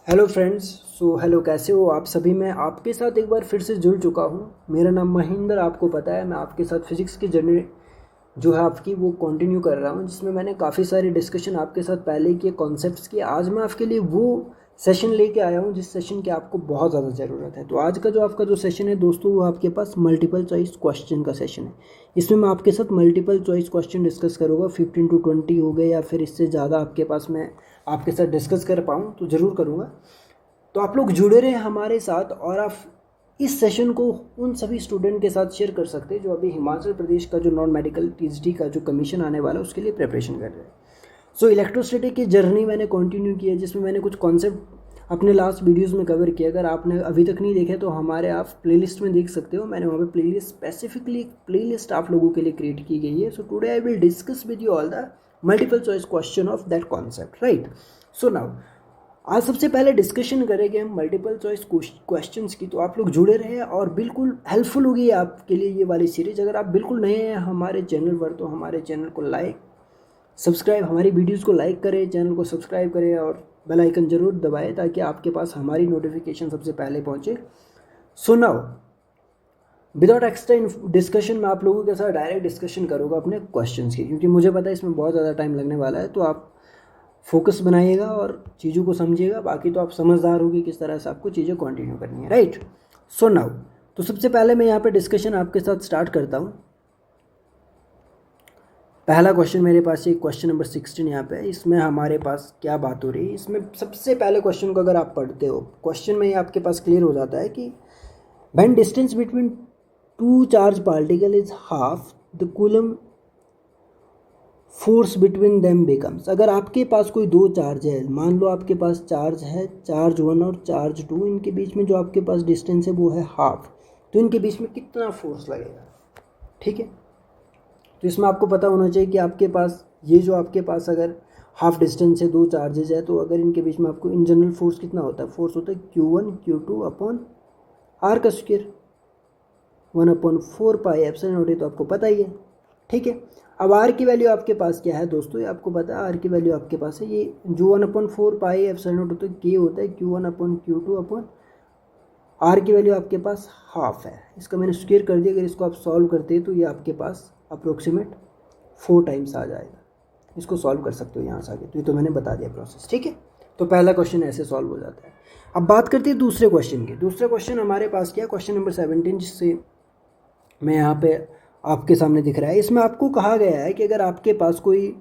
Hello friends. Hello, कैसे हो आप सभी। मैं आपके साथ एक बार फिर से जुड़ चुका हूँ। मेरा नाम महेंद्र, आपको पता है। मैं आपके साथ फिज़िक्स की जर्नी जो है आपकी वो कंटिन्यू कर रहा हूँ, जिसमें मैंने काफ़ी सारी डिस्कशन आपके साथ पहले किए, कॉन्सेप्ट्स की। आज मैं आपके लिए वो सेशन लेके आया हूँ जिस सेशन की आपको बहुत ज़्यादा ज़रूरत है। तो आज का जो आपका जो सेशन है दोस्तों, वो आपके पास मल्टीपल चॉइस क्वेश्चन का सेशन है। इसमें मैं आपके साथ मल्टीपल चॉइस क्वेश्चन डिस्कस करूँगा। 15 to 20 हो गए या फिर इससे ज़्यादा आपके पास मैं आपके साथ डिस्कस कर पाऊँ तो ज़रूर करूँगा। तो आप लोग जुड़े रहे हमारे साथ, और आप इस सेशन को उन सभी स्टूडेंट के साथ शेयर कर सकते हैं जो अभी हिमाचल प्रदेश का जो नॉन मेडिकल टीजीटी का जो कमीशन आने वाला है उसके लिए प्रिपरेशन कर रहे हैं। इलेक्ट्रोस्टैटिक की जर्नी मैंने कंटिन्यू की है, जिसमें मैंने कुछ कॉन्सेप्ट अपने लास्ट वीडियोस में कवर किया। अगर आपने अभी तक नहीं देखे तो हमारे आप प्लेलिस्ट में देख सकते हो। मैंने वहाँ पे प्लेलिस्ट स्पेसिफिकली प्लेलिस्ट आप लोगों के लिए क्रिएट की गई है। So today I will discuss with you all the multiple choice question of that concept, right. So now आज सबसे पहले डिस्कशन करेंगे हम मल्टीपल चॉइस क्वेश्चंस की। तो आप लोग जुड़े रहे और बिल्कुल हेल्पफुल होगी आपके लिए ये वाली सीरीज। अगर आप बिल्कुल नए हैं हमारे चैनल पर तो हमारे चैनल को लाइक सब्सक्राइब हमारी वीडियोस को लाइक करें, चैनल को सब्सक्राइब करें और बेल आइकन ज़रूर दबाएं ताकि आपके पास हमारी नोटिफिकेशन सबसे पहले पहुंचे। So now without extra discussion मैं आप लोगों के साथ डायरेक्ट डिस्कशन करूँगा अपने क्वेश्चंस की, क्योंकि मुझे पता है इसमें बहुत ज़्यादा टाइम लगने वाला है। तो आप फोकस बनाइएगा और चीज़ों को समझिएगा। बाकी तो आप समझदार होगी किस तरह से आपको चीज़ें कंटिन्यू करनी है, राइट। सो नाउ तो सबसे पहले मैं यहाँ पे डिस्कशन आपके साथ स्टार्ट करता हूँ। पहला क्वेश्चन मेरे पास ये क्वेश्चन नंबर 16 यहाँ पे है। इसमें हमारे पास क्या बात हो रही है, इसमें सबसे पहले क्वेश्चन को अगर आप पढ़ते हो, क्वेश्चन में ये आपके पास क्लियर हो जाता है कि when distance between two charge particle is half the coulomb force between them becomes. अगर आपके पास कोई दो चार्ज है, मान लो आपके पास चार्ज है चार्ज 1 और चार्ज 2, इनके बीच में जो आपके पास डिस्टेंस है वो है हाफ, तो इनके बीच में कितना फोर्स लगेगा, ठीक है। तो इसमें आपको पता होना चाहिए कि आपके पास ये जो आपके पास अगर हाफ डिस्टेंस है, दो चार्जेज है, तो अगर इनके बीच में आपको इन जनरल फोर्स कितना होता है, फोर्स होता है Q1 Q2 अपॉन आर का स्क्वायर 1/4 पाई एप्सिलॉन नॉट, तो आपको पता ही है, ठीक है। अब आर की वैल्यू आपके पास क्या है दोस्तों, ये आपको पता है। आर की वैल्यू आपके पास है ये जो 1/4 पाई एप्सिलॉन नॉट होता है के होता है Q1/Q2 अपॉन आर की वैल्यू आपके पास हाफ है। इसका मैंने स्क्वायर कर दिया। अगर इसको आप सॉल्व करते हैं तो ये आपके पास अप्रोक्सीमेट 4 टाइम्स आ जाएगा। इसको सॉल्व कर सकते हो यहाँ से आगे, तो ये तो मैंने बता दिया प्रोसेस, ठीक है। तो पहला क्वेश्चन ऐसे सॉल्व हो जाता है। अब बात करते हैं दूसरे क्वेश्चन की। दूसरा क्वेश्चन हमारे पास क्या है, क्वेश्चन नंबर 17, जिससे मैं यहाँ पे आपके सामने दिख रहा है। इसमें आपको कहा गया है कि अगर आपके पास कोई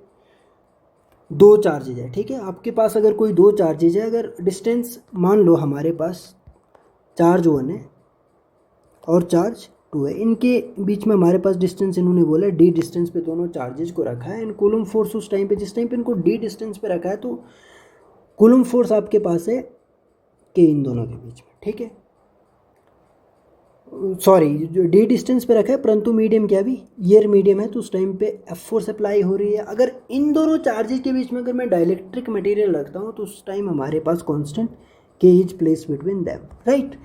दो चार्जेज है, ठीक है, आपके पास अगर कोई दो चार्जेज है, अगर डिस्टेंस मान लो हमारे पास चार्ज 1 है और चार्ज 2 है, इनके बीच में हमारे पास डिस्टेंस इन्होंने बोला डी डिस्टेंस पे दोनों चार्जेज को रखा है। एंड कूलम फोर्स उस टाइम पे, जिस टाइम पे इनको डी डिस्टेंस पे रखा है, तो कूलम फोर्स आपके पास है के इन दोनों के बीच में, ठीक है। सॉरी, जो डी डिस्टेंस पे रखा है, परंतु मीडियम क्या, भी ईयर मीडियम है, तो उस टाइम पे एफ फोर्स अप्लाई हो रही है। अगर इन दोनों चार्जेस के बीच में अगर मैं डाइलेक्ट्रिक मटेरियल रखता हूँ तो उस टाइम हमारे पास constant K is place between them, right.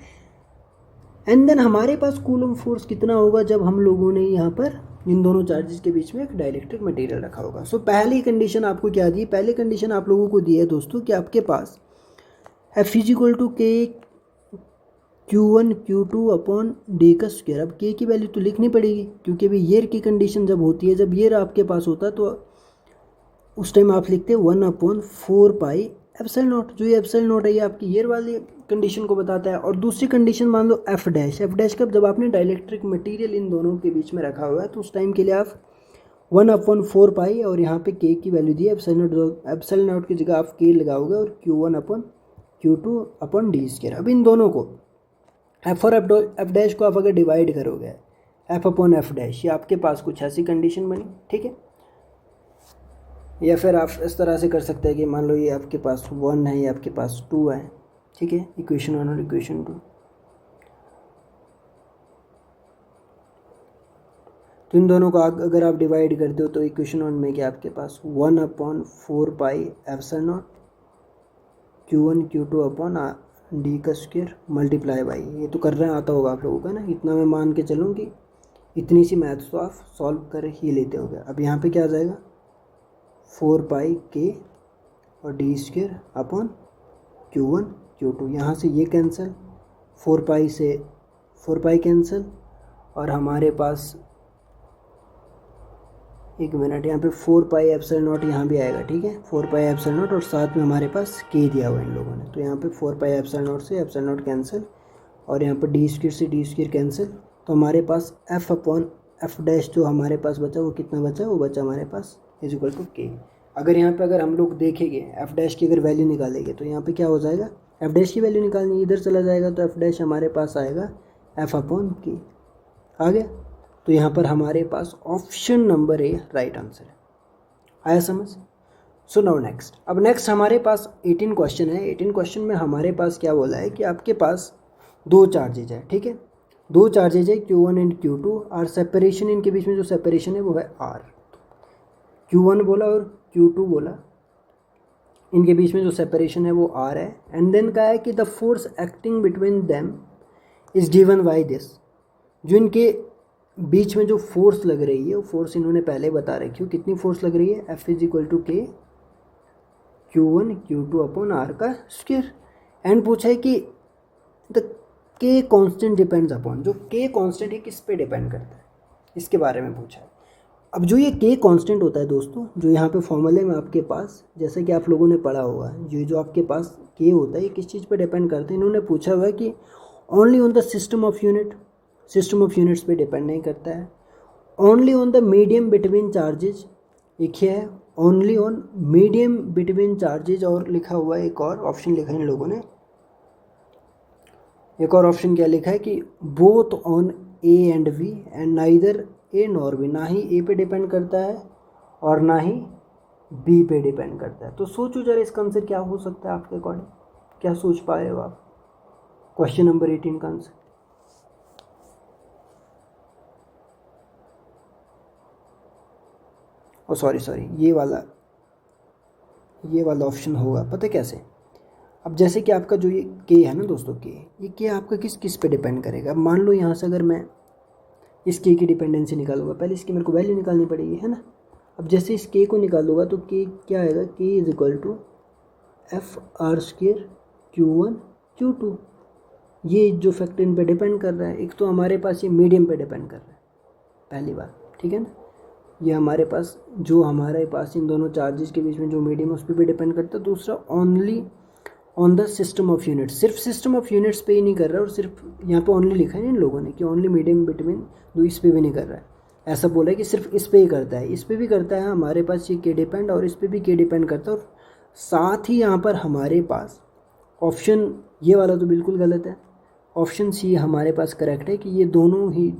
And then हमारे पास कूलम फोर्स कितना होगा जब हम लोगों ने यहाँ पर इन दोनों चार्जेस के बीच में एक डाइलेक्ट्रिक मटेरियल रखा होगा। सो पहली कंडीशन आपको क्या दी, पहली कंडीशन आप लोगों को दी है दोस्तों कि आपके पास एफ इज इक्वल टू के Q1 Q2 अपॉन डी का स्क्वायर। अब के की वैल्यू तो लिखनी पड़ेगी, क्योंकि अभी ईयर की कंडीशन जब होती है, जब ईयर आपके पास होता है तो उस टाइम आप लिखते हैं 1/4 पाई एप्सिलॉन नॉट। जो ये एप्सिलॉन नॉट है ये आपकी ईयर वाली कंडीशन को बताता है। और दूसरी कंडीशन मान लो एफ डैश कब, जब आपने डाइलेक्ट्रिक मटेरियल इन दोनों के बीच में रखा हुआ है, तो उस टाइम के लिए आप 1/4 पाई और यहाँ पे के की वैल्यू दी है एप्सिलॉन नॉट की जगह आप के लगाओगे और Q1/Q2 अपॉन डी स्क्वायर। अब इन दोनों को एफ और एफ डैश को आप अगर डिवाइड करोगे एफ अपॉन एफ डैश, ये आपके पास कुछ ऐसी कंडीशन बनी, ठीक है। या फिर आप इस तरह से कर सकते हैं कि मान लो ये आपके पास 1 है, ये आपके पास 2 है, ठीक है, इक्वेशन 1 और इक्वेशन 2। तो इन दोनों को अगर आप डिवाइड करते हो तो इक्वेशन 1 में क्या आपके पास 1/4 pi epsilon not Q1 Q2 upon D का स्क्वायर मल्टीप्लाई बाई, ये तो कर रहे हैं, आता होगा आप लोगों का ना, इतना मैं मान के चलूँ कि इतनी सी मैथ्स तो आप सॉल्व कर ही लेते होगे। अब यहाँ पे क्या आ जाएगा 4 पाई के और D square upon Q1 Q2, यहाँ से ये कैंसिल, 4 पाई से 4 पाई कैंसिल, और हमारे पास एक मिनट, यहाँ पे 4 पाई एप्सिलॉन नॉट यहाँ भी आएगा, ठीक है, 4 पाई एप्सिलॉन नॉट, और साथ में हमारे पास के दिया हुआ है इन लोगों ने, तो यहाँ पे 4 पाई एप्सिलॉन नॉट से एप्सिलॉन नॉट कैंसिल, और यहाँ पर डी स्क्वायर से डी स्क्वायर कैंसिल, तो हमारे पास एफ अपॉन एफ डैश जो हमारे पास बचा वो कितना बचा, वो बचा हमारे पास इज इक्वल टू के। अगर यहाँ पे अगर हम लोग देखेंगे एफ डैश की अगर वैल्यू निकालेंगे तो यहाँ पे क्या हो जाएगा, एफ डैश की वैल्यू निकालनी इधर चला जाएगा, तो एफ डैश हमारे पास आएगा एफ अपॉन के, आ गया। तो यहाँ पर हमारे पास option number A right answer है। आया समझ? सो नाउ नेक्स्ट, अब नेक्स्ट हमारे पास 18 क्वेश्चन है। 18 क्वेश्चन में हमारे पास क्या बोला है कि आपके पास दो चार्जेज है, ठीक है, दो चार्जेज है Q1 एंड Q2, और सेपरेशन इनके बीच में जो सेपरेशन है वो है R। Q1 बोला और Q2 बोला, इनके बीच में जो सेपरेशन है वो R है। एंड देन कहा है कि the force acting between them is given by this, जो इनके बीच में जो फोर्स लग रही है वो फोर्स इन्होंने पहले बता रखी हो, कितनी फोर्स लग रही है, F इज इक्वल टू के Q1 Q2 अपॉन R का स्क्वायर। एंड पूछा है कि द के कांस्टेंट डिपेंड्स अपॉन, जो के कांस्टेंट है किस पे डिपेंड करता है, इसके बारे में पूछा है। अब जो ये के कांस्टेंट होता है दोस्तों, जो यहाँ पे फॉर्मूले में आपके पास, जैसे कि आप लोगों ने पढ़ा होगा, जो आपके पास के होता है ये किस चीज़ पे डिपेंड करते हैं, इन्होंने पूछा हुआ है कि only on the system of unit, system of units पे डिपेंड नहीं करता है, only on the medium between charges, एक ही है, only on medium between charges, और लिखा हुआ है एक और ऑप्शन लिखा है इन लोगों ने, एक और ऑप्शन क्या लिखा है कि both on A and B and neither A nor B, ना ही ए पे डिपेंड करता है और ना ही बी पे डिपेंड करता है। तो सोचो जरा इसका आंसर क्या हो सकता है आपके अकॉर्डिंग, क्या सोच पा रहे हो आप क्वेश्चन नंबर 18 का आंसर? ओ सॉरी, ये वाला ऑप्शन होगा, पता कैसे? अब जैसे कि आपका जो ये के है ना दोस्तों, ये के आपका किस पे डिपेंड करेगा। अब मान लो यहाँ से अगर मैं इस के की डिपेंडेंसी निकालूंगा, पहले इसकी मेरे को वैल्यू निकालनी पड़ेगी, है ना। अब जैसे इस के को निकालूंगा तो के क्या आएगा, K is equal to F R square Q1 Q2। ये जो फैक्टर इन पे डिपेंड कर रहा है, एक तो हमारे पास ये मीडियम पे डिपेंड कर रहा है, पहली बात, ठीक है ना, ये हमारे पास इन दोनों चार्जेस के बीच में जो मीडियम है उस पर भी डिपेंड करता है। दूसरा only on the system of units, सिर्फ सिस्टम ऑफ यूनिट्स पे ही नहीं कर रहा है, और सिर्फ यहाँ पे ओनली लिखा है इन लोगों ने कि ओनली मीडियम बिटवीन, तो इस पे भी नहीं कर रहा है, ऐसा बोला है कि सिर्फ इस पे ही करता है, इस पे भी करता है हमारे पास ये के डिपेंड, और इस पे भी के डिपेंड करता है। और साथ ही यहाँ पर हमारे पास ऑप्शन ये वाला तो बिल्कुल गलत है, ऑप्शन सी हमारे पास करेक्ट है कि ये दोनों ही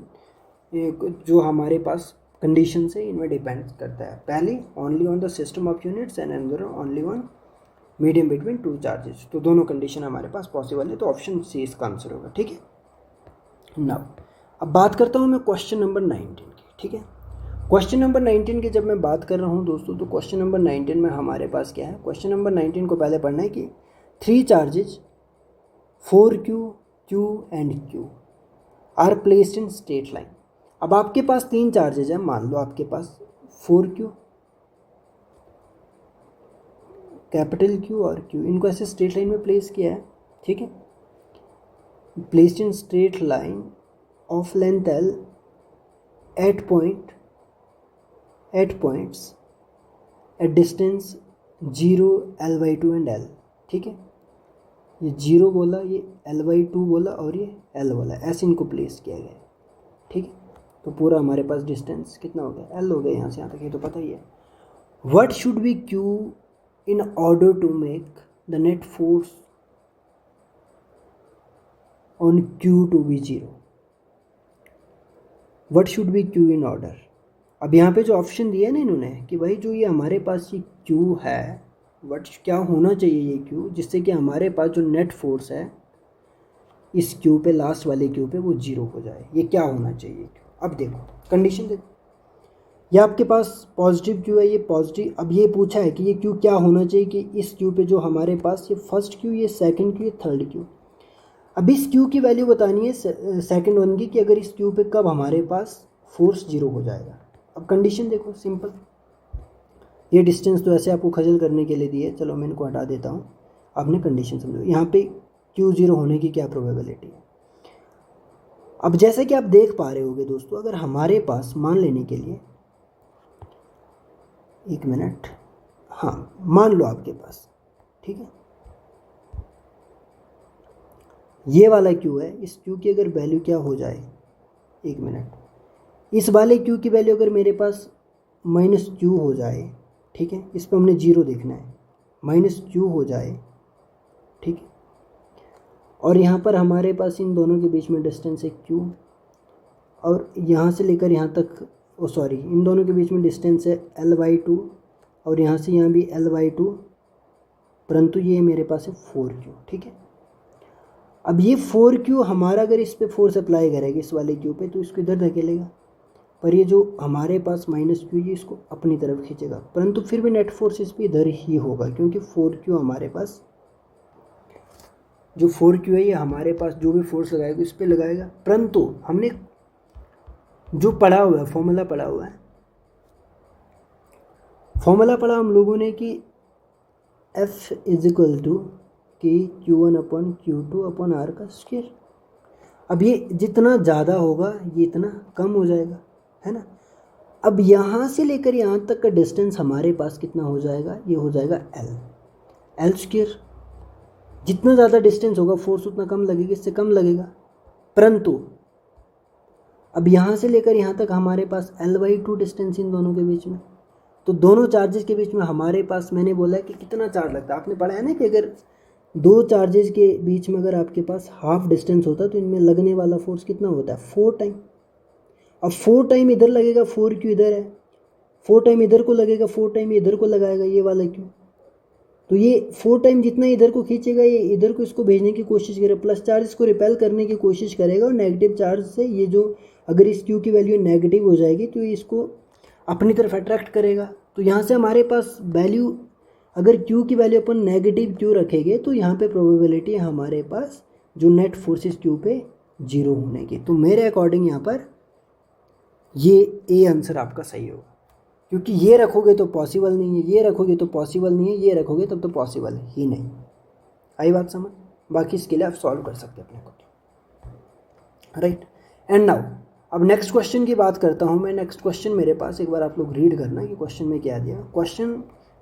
जो हमारे पास कंडीशन है इनमें डिपेंड करता है। पहली only on the system of units and another only on medium between two charges, तो दोनों कंडीशन हमारे पास पॉसिबल है, तो ऑप्शन सी इसका आंसर होगा, ठीक है। नाउ अब बात करता हूँ मैं क्वेश्चन नंबर 19 की, ठीक है। क्वेश्चन नंबर 19 की जब मैं बात कर रहा हूँ दोस्तों, तो क्वेश्चन नंबर 19 में हमारे पास क्या है, क्वेश्चन नंबर 19 को पहले पढ़ना है कि 3 charges 4Q Q and Q are placed in straight line. अब आपके पास 3 चार्जेज हैं, मान लो आपके पास 4Q, कैपिटल Q और Q, इनको ऐसे स्ट्रेट लाइन में प्लेस किया है, ठीक है, placed in straight line of length L at points at distance 0 L/2 and L, ठीक है, ये 0 बोला, ये L/2 बोला और ये L बोला, ऐसे इनको प्लेस किया गया है, ठीक है। तो पूरा हमारे पास डिस्टेंस कितना हो गया, L हो गया यहाँ से यहाँ तक, ये तो पता ही है। What should be Q in order to make the net force on Q to be 0? What should be Q in order? अब यहाँ पे जो ऑप्शन दिया है ना इन्होंने कि भाई जो ये हमारे पास ये Q है, क्या होना चाहिए ये Q, जिससे कि हमारे पास जो नेट फोर्स है इस Q पे, लास्ट वाले Q पे, वो 0 हो जाए, ये क्या होना चाहिए Q। अब देखो कंडीशन देखो, ये आपके पास पॉजिटिव Q है, ये पॉजिटिव, अब ये पूछा है कि ये Q क्या होना चाहिए कि इस Q पे जो हमारे पास ये फर्स्ट Q, ये सेकंड Q, ये थर्ड Q। अब इस Q की वैल्यू बतानी है सेकंड वन की, कि अगर इस Q पे कब हमारे पास फोर्स 0 हो जाएगा। अब कंडीशन देखो सिंपल, ये डिस्टेंस तो ऐसे आपको खजल करने के लिए दी है, चलो मैं इनको हटा देता हूँ। आपने कंडीशन समझो यहाँ पे Q0 होने की क्या प्रोबेबिलिटी है। अब जैसे कि आप देख पा रहे होगे दोस्तों, अगर हमारे पास मान लेने के लिए, एक मिनट, हाँ मान लो आपके पास, ठीक है, ये वाला Q है, इस Q की अगर वैल्यू क्या हो जाए, एक मिनट, इस वाले Q की वैल्यू अगर मेरे पास -Q हो जाए, ठीक है, इस पर हमने 0 देखना है, -Q हो जाए, ठीक है, और यहाँ पर हमारे पास इन दोनों के बीच में डिस्टेंस है Q, और यहाँ से लेकर यहाँ तक, सॉरी, इन दोनों के बीच में डिस्टेंस है L/2, और यहाँ से यहाँ भी L/2, परंतु ये मेरे पास है 4Q, ठीक है। अब ये 4Q हमारा अगर इस पे फोर्स अप्लाई करेगा इस वाले Q पे, तो इसको इधर धकेलेगा, पर ये जो हमारे पास -Q ये इसको अपनी तरफ खींचेगा, परंतु फिर भी नेट फोर्स इस पर इधर ही होगा, क्योंकि 4Q हमारे पास, जो 4Q है ये हमारे पास जो भी फोर्स लगाएगा इस पर लगाएगा। परंतु हमने जो पढ़ा हुआ है, फॉर्मूला पढ़ा हुआ है, फॉर्मूला पढ़ा हम लोगों ने कि F = Q1/Q2/R का स्क्वायर। अब ये जितना ज़्यादा होगा ये इतना कम हो जाएगा, है ना। अब यहाँ से लेकर यहाँ तक का डिस्टेंस हमारे पास कितना हो जाएगा, ये हो जाएगा L²। जितना ज़्यादा डिस्टेंस होगा फोर्स उतना कम लगेगा, इससे कम लगेगा। परंतु अब यहाँ से लेकर यहाँ तक हमारे पास L/2 डिस्टेंस इन दोनों के बीच में, तो दोनों चार्जेस के बीच में हमारे पास, मैंने बोला कि कितना चार्ज लगता है, आपने पढ़ा है ना कि अगर दो चार्जेस के बीच में अगर आपके पास हाफ डिस्टेंस होता है तो इनमें लगने वाला फोर्स कितना होता है, 4 टाइम। अब 4 टाइम इधर लगेगा, 4Q इधर है, 4 टाइम इधर को लगेगा, 4 टाइम इधर को लगाएगा ये वाला Q, तो ये 4 टाइम जितना इधर को खींचेगा ये इधर को इसको भेजने की कोशिश करेगा, प्लस चार्ज इसको रिपेल करने की कोशिश करेगा, और नेगेटिव चार्ज से ये जो, अगर इस Q की वैल्यू नेगेटिव हो जाएगी तो ये इसको अपनी तरफ अट्रैक्ट करेगा। तो यहाँ से हमारे पास वैल्यू, अगर Q की वैल्यू अपन नेगेटिव Q रखेंगे तो यहाँ पे प्रोबेबिलिटी है हमारे पास जो नेट फोर्सेस Q पे 0 होने की। तो मेरे अकॉर्डिंग यहाँ पर ये ए आंसर आपका सही होगा, क्योंकि ये रखोगे तो पॉसिबल नहीं है, ये रखोगे तो पॉसिबल नहीं है, ये रखोगे तब तो पॉसिबल ही नहीं। आई बात समझ। बाकी इसके लिए आप सॉल्व कर सकते हैं अपने को, राइट। एंड नाउ अब नेक्स्ट क्वेश्चन की बात करता हूँ मैं। नेक्स्ट क्वेश्चन मेरे पास, एक बार आप लोग रीड करना कि क्वेश्चन में क्या दिया। क्वेश्चन,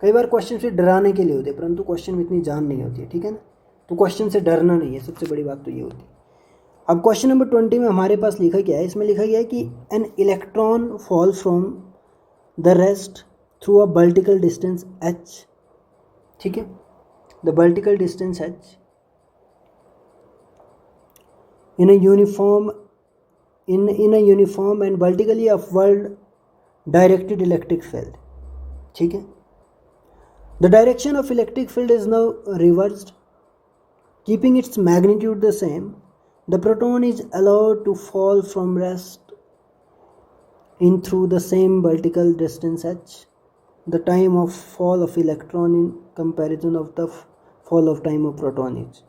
कई बार क्वेश्चन से डराने के लिए होते हैं, परंतु क्वेश्चन में इतनी जान नहीं होती है, ठीक है ना। तो क्वेश्चन से डरना नहीं है, सबसे बड़ी बात तो ये होती है। अब क्वेश्चन नंबर 20 में हमारे पास लिखा क्या है, इसमें लिखा गया है कि an electron fall from the rest through a vertical distance h, ठीक है, the vertical distance h in a uniform and vertically upward directed electric field, ठीक है। The direction of electric field is now reversed, keeping its magnitude the same. The proton is allowed to fall from rest in through the same vertical distance h. The time of fall of electron in comparison of the fall of time of proton is,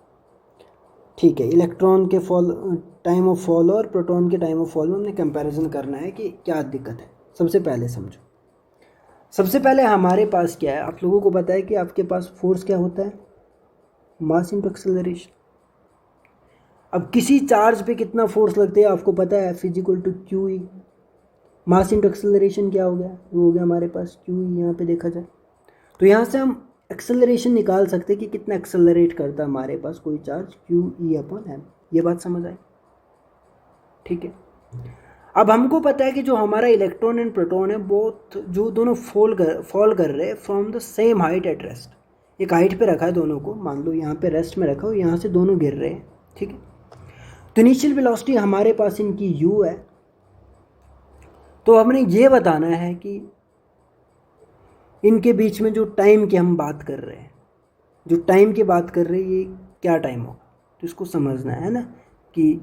ठीक है। Electron के fall, time of fall और proton के time of fall में हमने comparison करना है कि क्या दिक्कत है। सबसे पहले समझो, सबसे पहले हमारे पास क्या है, आप लोगों को पता है कि आपके पास फोर्स क्या होता है, मास इनटू एक्सेलरेशन। अब किसी चार्ज पे कितना फोर्स लगते हैं आपको पता है, F = QE। Mass into acceleration क्या हो गया, वो हो गया हमारे पास QE। यहाँ पे देखा जाए तो यहाँ से हम एक्सेलरेशन निकाल सकते हैं कि कितना एक्सेलरेट करता है हमारे पास कोई चार्ज, QE/m। ये बात समझ आई, ठीक है। अब हमको पता है कि जो हमारा इलेक्ट्रॉन एंड प्रोटॉन है, बहुत जो दोनों फॉल कर रहे हैं from the same height at rest. एक हाइट पे रखा है दोनों को, मान लो यहाँ पे रेस्ट में रखा हो, यहाँ से दोनों गिर रहे हैं, ठीक है। तो इनिशियल वेलोसिटी हमारे पास इनकी u है। तो हमने ये बताना है कि इनके बीच में जो टाइम की हम बात कर रहे हैं, जो टाइम की बात कर रहे हैं, ये क्या टाइम होगा, तो इसको समझना है ना कि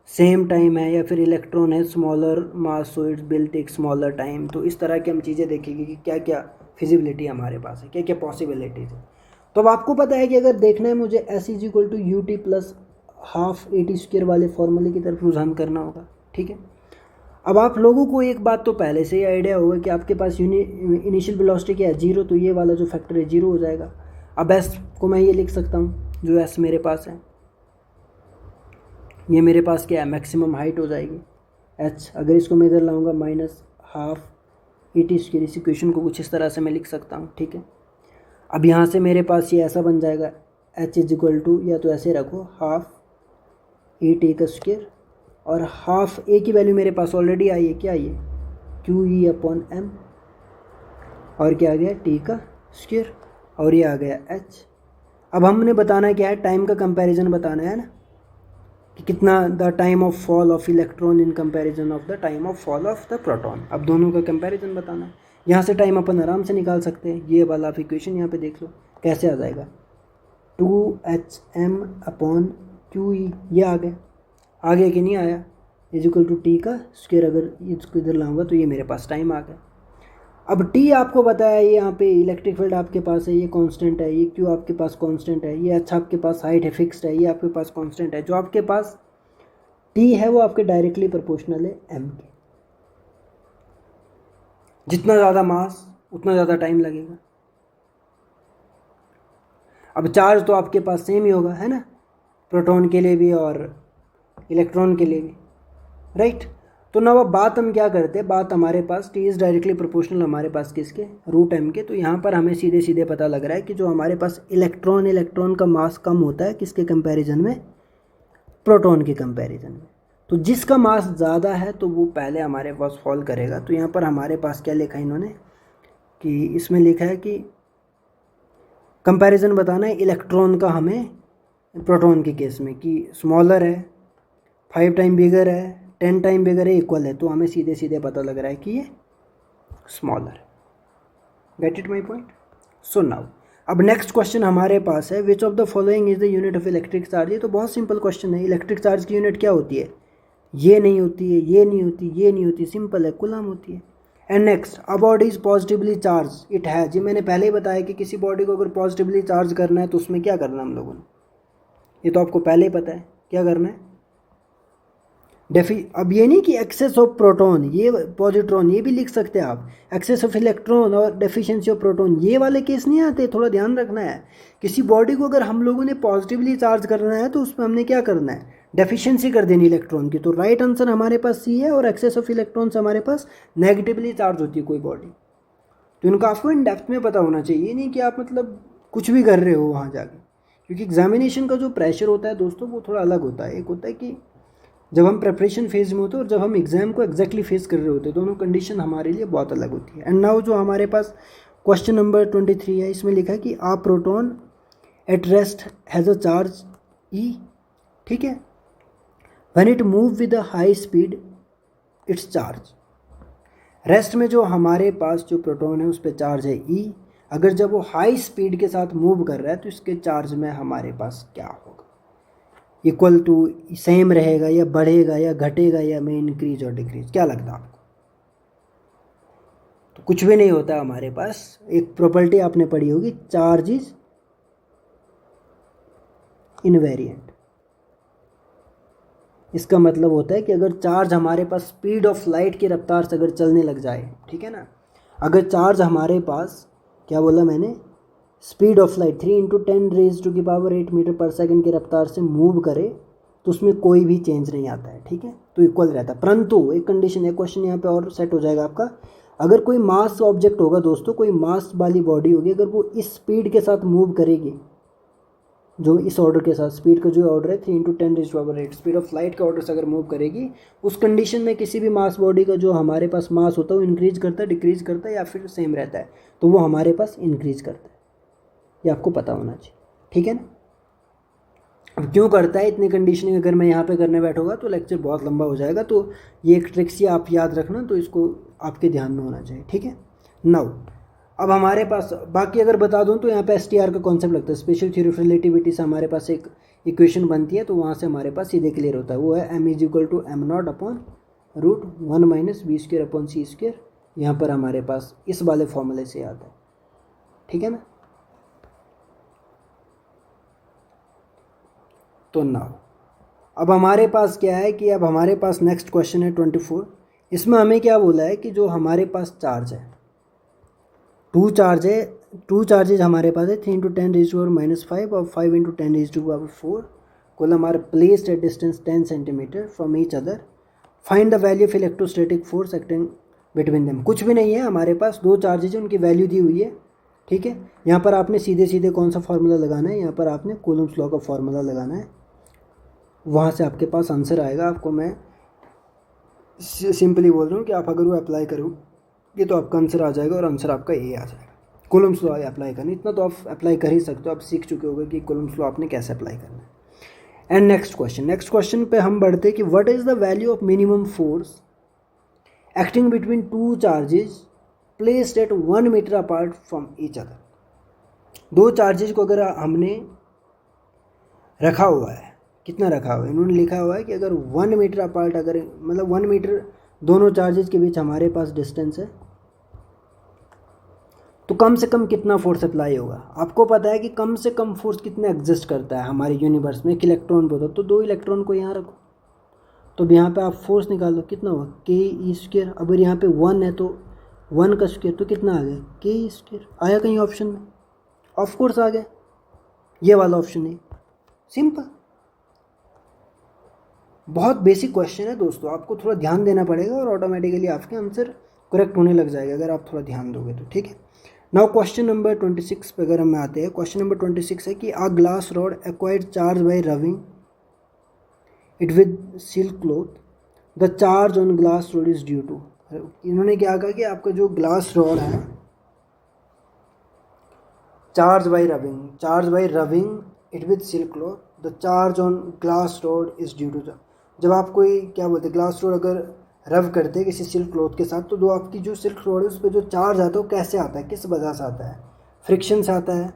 सेम टाइम है या फिर इलेक्ट्रॉन है smaller mass so it's will take smaller time. तो इस तरह की हम चीज़ें देखेंगे कि क्या क्या फिजिबिलिटी हमारे पास है, क्या क्या पॉसिबिलिटीज़ है। तो अब आपको पता है कि अगर देखना है मुझे S = ut + ½ AT² वाले फॉर्मूले की तरफ रुझान करना होगा, ठीक है। अब आप लोगों को एक बात तो पहले से ही आइडिया होगा कि आपके पास इनिशियल वेलोसिटी क्या है, 0, तो ये वाला जो फैक्टर है 0 हो जाएगा। अब एस को मैं ये लिख सकता हूँ, जो एस मेरे पास है ये मेरे पास क्या है, मैक्सिमम हाइट हो जाएगी एच। अगर इसको मैं इधर लाऊंगा -12 इस इक्वेशन को कुछ इस तरह से मैं लिख सकता हूँ, ठीक है। अब यहाँ से मेरे पास ये ऐसा बन जाएगा एच इज इक्वल टू, या तो ऐसे रखो 12 और हाफ ए की वैल्यू मेरे पास ऑलरेडी आई है, क्या आई है QE/m, और क्या आ गया टी का स्क्वायर, और ये आ गया एच। अब हमने बताना क्या है, टाइम का कंपैरिजन बताना है ना, कि कितना the time of fall of electron in comparison of the time of fall of the proton. अब दोनों का कंपैरिजन बताना है। यहाँ से टाइम अपन आराम से निकाल सकते हैं, ये वाला आप इक्वेशन यहाँ पे देख लो कैसे आ जाएगा, 2HM/QE, ये आ गया, आगे कि नहीं आया, इज इक्वल टू टी का स्क्वायर। अगर इसको इधर लाऊंगा तो ये मेरे पास टाइम आ गया। अब टी आपको पता है, ये यहाँ पे इलेक्ट्रिक फील्ड आपके पास है, ये कांस्टेंट है, ये क्यू आपके पास कांस्टेंट है, ये अच्छा आपके पास हाइट है फिक्स्ड है, ये आपके पास कांस्टेंट है। जो आपके पास टी है वो आपके डायरेक्टली प्रोपोर्शनल है एम के। जितना ज़्यादा मास उतना ज़्यादा टाइम लगेगा। अब चार्ज तो आपके पास सेम ही होगा, है ना, प्रोटॉन के लिए भी और इलेक्ट्रॉन के लिए भी, राइट। तो ना, अब बात हम क्या करते हैं, बात हमारे पास टी इज़ डायरेक्टली प्रोपोर्शनल हमारे पास किसके, √m के। तो यहाँ पर हमें सीधे सीधे पता लग रहा है कि जो हमारे पास इलेक्ट्रॉन का मास कम होता है किसके कंपैरिजन में, प्रोटॉन के कंपैरिजन में। तो जिसका मास ज़्यादा है तो वो पहले हमारे पास फॉल करेगा। तो यहाँ पर हमारे पास क्या लिखा है इन्होंने, कि इसमें लिखा है कि कंपैरिजन बताना है इलेक्ट्रॉन का हमें प्रोटॉन के केस में, कि स्मॉलर है, 5 टाइम बिगर है, 10 टाइम बिगर है, इक्वल है। तो हमें सीधे सीधे पता लग रहा है कि ये स्मॉलर है। Get it my point. So now अब नेक्स्ट क्वेश्चन हमारे पास है, विच of the following is the unit of electric charge. ये तो बहुत सिंपल क्वेश्चन है। इलेक्ट्रिक चार्ज की यूनिट क्या होती है, ये नहीं होती है, ये नहीं होती, ये नहीं होती, सिंपल है, कूलम होती है। And next, a body is positively charge it has. जी मैंने पहले ही बताया कि किसी बॉडी को अगर पॉजिटिवली चार्ज करना है तो उसमें क्या करना है हम लोगों ने, ये तो आपको पहले ही पता है क्या करना है। अब ये नहीं कि एक्सेस ऑफ प्रोटॉन, ये पॉजिट्रॉन, ये भी लिख सकते हैं आप, एक्सेस ऑफ इलेक्ट्रॉन और डेफिशिएंसी ऑफ प्रोटॉन, ये वाले केस नहीं आते, थोड़ा ध्यान रखना है। किसी बॉडी को अगर हम लोगों ने पॉजिटिवली चार्ज करना है तो उसमें हमने क्या करना है, डेफिशिएंसी कर देनी इलेक्ट्रॉन की। तो राइट आंसर हमारे पास सी है, और एक्सेस ऑफ इलेक्ट्रॉन्स हमारे पास नेगेटिवली चार्ज होती है कोई बॉडी। तो इनका आपको इन डेप्थ में पता होना चाहिए, नहीं कि आप मतलब कुछ भी कर रहे हो वहाँ जाके, क्योंकि एग्जामिनेशन का जो प्रेशर होता है दोस्तों वो थोड़ा अलग होता है। एक होता है कि जब हम प्रेपरेशन फेज में होते हैं और जब हम एग्जाम को एग्जैक्टली फेस कर रहे होते हैं, दोनों कंडीशन हमारे लिए बहुत अलग होती है। एंड नाउ जो हमारे पास क्वेश्चन नंबर 23 है, इसमें लिखा है कि a proton at rest has a charge E, ठीक है, when it move with a high speed its charge. Rest में जो हमारे पास जो प्रोटॉन है उस पर चार्ज है ई। अगर जब वो हाई स्पीड के साथ मूव कर रहा है तो इसके चार्ज में हमारे पास क्या होगा, इक्वल टू, सेम रहेगा, या बढ़ेगा, या घटेगा, या में इंक्रीज और डिक्रीज, क्या लगता है आपको। तो कुछ भी नहीं होता हमारे पास। एक प्रॉपर्टी आपने पढ़ी होगी, चार्ज इज इनवेरिएंट। इसका मतलब होता है कि अगर चार्ज हमारे पास स्पीड ऑफ लाइट की रफ्तार से अगर चलने लग जाए, ठीक है ना, अगर चार्ज हमारे पास, क्या बोला मैंने, स्पीड ऑफ लाइट 3 × 10⁻⁸ मीटर पर सेकंड की रफ्तार से मूव करे तो उसमें कोई भी चेंज नहीं आता है, ठीक है, तो इक्वल रहता है। परंतु एक कंडीशन है, क्वेश्चन यहाँ पे और सेट हो जाएगा आपका, अगर कोई मास ऑब्जेक्ट होगा दोस्तों, कोई मास वाली बॉडी होगी, अगर वो इस स्पीड के साथ मूव करेगी, जो इस ऑर्डर के साथ, स्पीड का जो ऑर्डर है 3 × 10⁸, स्पीड ऑफ लाइट के ऑर्डर से अगर मूव करेगी, उस कंडीशन में किसी भी मास बॉडी का जो हमारे पास मास होता है वो इंक्रीज करता है, डिक्रीज करता है, या फिर सेम रहता है, तो वो हमारे पास इंक्रीज करता है। ये आपको पता होना चाहिए, ठीक है ना। अब क्यों करता है, इतनी कंडीशनिंग अगर मैं यहाँ पे करने बैठूंगा तो लेक्चर बहुत लंबा हो जाएगा। तो ये एक ट्रिक्स ही आप याद रखना, तो इसको आपके ध्यान में होना चाहिए, ठीक है। नाउ अब हमारे पास बाकी अगर बता दूं तो यहाँ पे STR का कॉन्सेप्ट लगता है, स्पेशल थ्योरी ऑफ रिलेटिविटी से हमारे पास एक इक्वेशन बनती है, तो वहाँ से हमारे पास सीधे क्लियर होता है। वो है m = m0/√1 - v²/c²। यहाँ पर हमारे पास इस वाले फॉर्मूले से आता है, ठीक है ना। तो नाउ अब हमारे पास क्या है कि अब हमारे पास नेक्स्ट क्वेश्चन है 24। इसमें हमें क्या बोला है कि जो हमारे पास चार्ज है, 2 चार्ज है टू चार्जेज हमारे पास है, 3 × 10⁻⁵ और 5 × 10⁻⁴. Coulomb are placed at distance 10 centimetre from each other. Find the value of electrostatic force acting between them. कुछ भी नहीं है हमारे पास, दो चार्जेज हैं, उनकी वैल्यू दी हुई है. ठीक है, यहाँ पर आपने सीधे सीधे कौन सा फार्मूला लगाना है, यहाँ पर आपने कूलम्स लॉ का फार्मूला लगाना है. वहाँ से आपके पास आंसर आएगा. आपको मैं सिंपली बोल रहा हूँ कि आप अगर वो अप्लाई करोगे तो आपका आंसर आ जाएगा और आंसर आपका ये आ जाएगा. कूलम्स लॉ अप्लाई करना, इतना तो आप अप्लाई कर ही सकते हो. आप सीख चुके होगे कि कूलम्स लॉ आपने कैसे अप्लाई करना है. एंड नेक्स्ट क्वेश्चन पे हम बढ़ते हैं कि what is the value of minimum force acting between two charges placed at 1 metre apart from each other. दो चार्जेज को अगर हमने रखा हुआ है, कितना रखा हुआ है, इन्होंने लिखा हुआ है कि अगर 1 मीटर अपार्ट, अगर मतलब 1 मीटर दोनों चार्जेज के बीच हमारे पास डिस्टेंस है, तो कम से कम कितना फोर्स अप्लाई होगा. आपको पता है कि कम से कम फोर्स कितना एग्जिस्ट करता है हमारे यूनिवर्स में. एक इलेक्ट्रॉन पे होता है, तो 2 इलेक्ट्रॉन को यहाँ रखो, तो अब यहाँ पे आप फोर्स निकालो, कितना हुआ ke². अगर यहाँ पे 1 है तो 1 का स्क्वायर, तो कितना आ गया ke². आया कहीं ऑप्शन में? ऑफ कोर्स आ गया, ये वाला ऑप्शन है. सिंपल, बहुत बेसिक क्वेश्चन है दोस्तों. आपको थोड़ा ध्यान देना पड़ेगा और ऑटोमेटिकली आपके आंसर करेक्ट होने लग जाएगा अगर आप थोड़ा ध्यान दोगे तो. ठीक है, नाउ क्वेश्चन नंबर 26 पे अगर हम आते हैं. क्वेश्चन नंबर 26 है कि a glass rod acquired charge by rubbing it with silk cloth, the charge on glass rod is due to. इन्होंने क्या कहा कि आपका जो ग्लास रॉड है, charge by rubbing it with silk cloth, the charge on glass rod is due to. जब आप कोई क्या बोलते हैं, ग्लास रॉड अगर रब करते हैं किसी सिल्क क्लॉथ के साथ, तो दो आपकी जो सिल्क रॉड है उस पर जो चार्ज आता है वो कैसे आता है, किस वजह से आता है? फ्रिक्शन से आता है,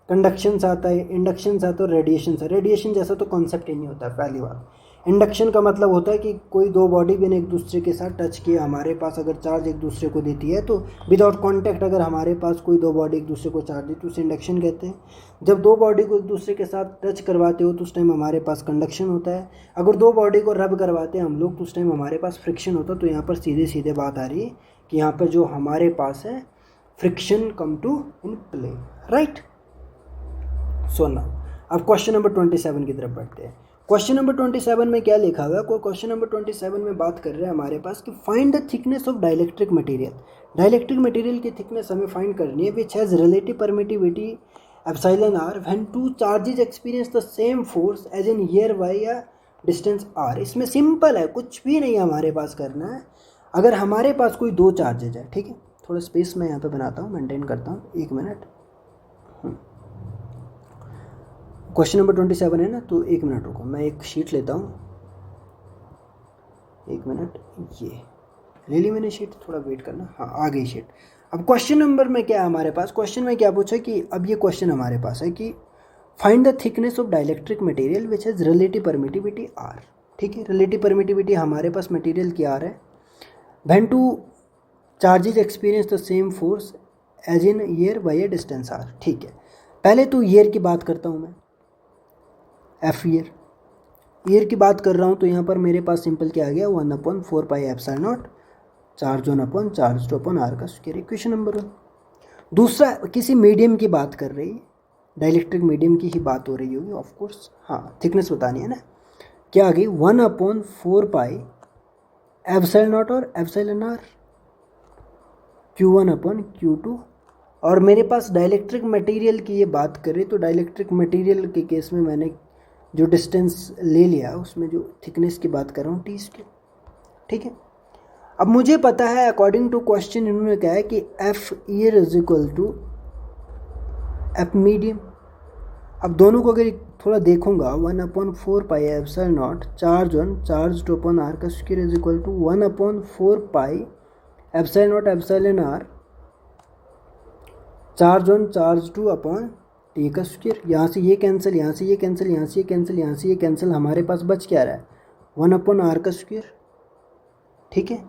कंडक्शन से आता है, इंडक्शन से आता है और रेडिएशन से. रेडिएशन जैसा तो कॉन्सेप्ट ही नहीं होता है पहली बात. इंडक्शन का मतलब होता है कि कोई दो बॉडी भी एक दूसरे के साथ टच किया, हमारे पास अगर चार्ज एक दूसरे को देती है, तो विदाउट कॉन्टैक्ट अगर हमारे पास कोई दो बॉडी एक दूसरे को चार्ज देती है तो उसे इंडक्शन कहते हैं. जब दो बॉडी को एक दूसरे के साथ टच करवाते हो तो उस टाइम हमारे पास कंडक्शन होता है. अगर दो बॉडी को रब करवाते हैं हम लोग तो उस टाइम हमारे पास फ्रिक्शन होता है. तो यहाँ पर सीधे सीधे बात आ रही है कि यहाँ पर जो हमारे पास है फ्रिक्शन कम टू इन प्ले, राइट. सो नाउ अब क्वेश्चन नंबर 27 की तरफ बढ़ते हैं. क्वेश्चन नंबर 27 में क्या लिखा हुआ है? क्वेश्चन नंबर 27 में बात कर रहे हैं हमारे पास कि find the thickness of dielectric material. Dielectric material की थिकनेस हमें फाइंड करनी है which has relative permittivity epsilon R when two charges experience the same force as in air by या डिस्टेंस आर. इसमें सिंपल है, कुछ भी नहीं हमारे पास करना है. अगर हमारे पास कोई दो चार्जेज है, ठीक है, थोड़ा स्पेस मैं यहाँ पे बनाता हूँ, मेंटेन करता हूँ, 1 मिनट. क्वेश्चन नंबर 27 है ना, तो 1 मिनट रुको, मैं एक शीट लेता हूँ, 1 मिनट. ये ले ली मैंने शीट, थोड़ा वेट करना. हाँ, आ गई शीट. अब क्वेश्चन नंबर में क्या है हमारे पास? क्वेश्चन में क्या पूछा कि अब ये क्वेश्चन हमारे पास है कि find the thickness of dielectric material which has relative permittivity R. ठीक है, रिलेटिव परमिटिविटी हमारे पास मटेरियल की आर है when two charges experience the same force as in air by a distance R. ठीक है, पहले तो ईयर की बात करता हूँ मैं, एफ ईयर की बात कर रहा हूँ. तो यहाँ पर मेरे पास सिंपल क्या आ गया, 1/4 pi epsilon not charge one upon charge two upon R का स्क्वायर. Equation number 1. दूसरा, किसी मीडियम की बात कर रही है, डाइलेक्ट्रिक मीडियम की ही बात हो रही होगी ऑफ कोर्स. हाँ, थिकनेस बतानी है ना. क्या आ गई, 1/4 पाई एप्सिलॉन नॉट और एप्सिलॉन आर Q1/Q2. और मेरे पास डाइलेक्ट्रिक मटेरियल की ये बात करें तो डाइलेक्ट्रिक मटेरियल के केस में मैंने जो डिस्टेंस ले लिया उसमें जो थिकनेस की बात कर रहा हूँ T². ठीक है, अब मुझे पता है अकॉर्डिंग टू क्वेश्चन इन्होंने कहा है कि F air is equal to F medium. अब दोनों को अगर थोड़ा देखूंगा, 1/4 pi epsilon not charge on charge two upon R का square is equal to 1/4 pi epsilon nought epsilon R charge on charge two upon T का square. यहाँ से ये कैंसिल, यहाँ से ये कैंसिल, यहाँ से ये कैंसिल, यहाँ से ये कैंसिल, हमारे पास बच क्या रहा है, 1/r का स्क्वायर. ठीक है,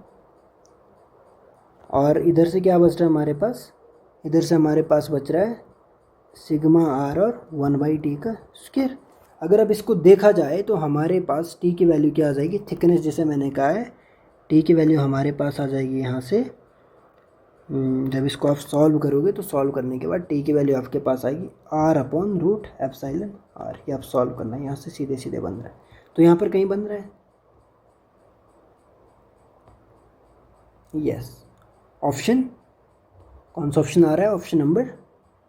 और इधर से क्या बच रहा है हमारे पास, इधर से हमारे पास बच रहा है सिग्मा आर और 1/t का स्क्वायर. अगर अब इसको देखा जाए तो हमारे पास t की वैल्यू क्या आ जाएगी, थिकनेस जैसे मैंने कहा है, t की वैल्यू हमारे पास आ जाएगी यहाँ से जब इसको आप सॉल्व करोगे तो सॉल्व करने के बाद टी की वैल्यू आपके पास आएगी r/√ε/r। ये आप सॉल्व करना है, यहाँ से सीधे सीधे बन रहा है, तो यहाँ पर कहीं बन रहा है यस। ऑप्शन कौन सा ऑप्शन आ रहा है? Option number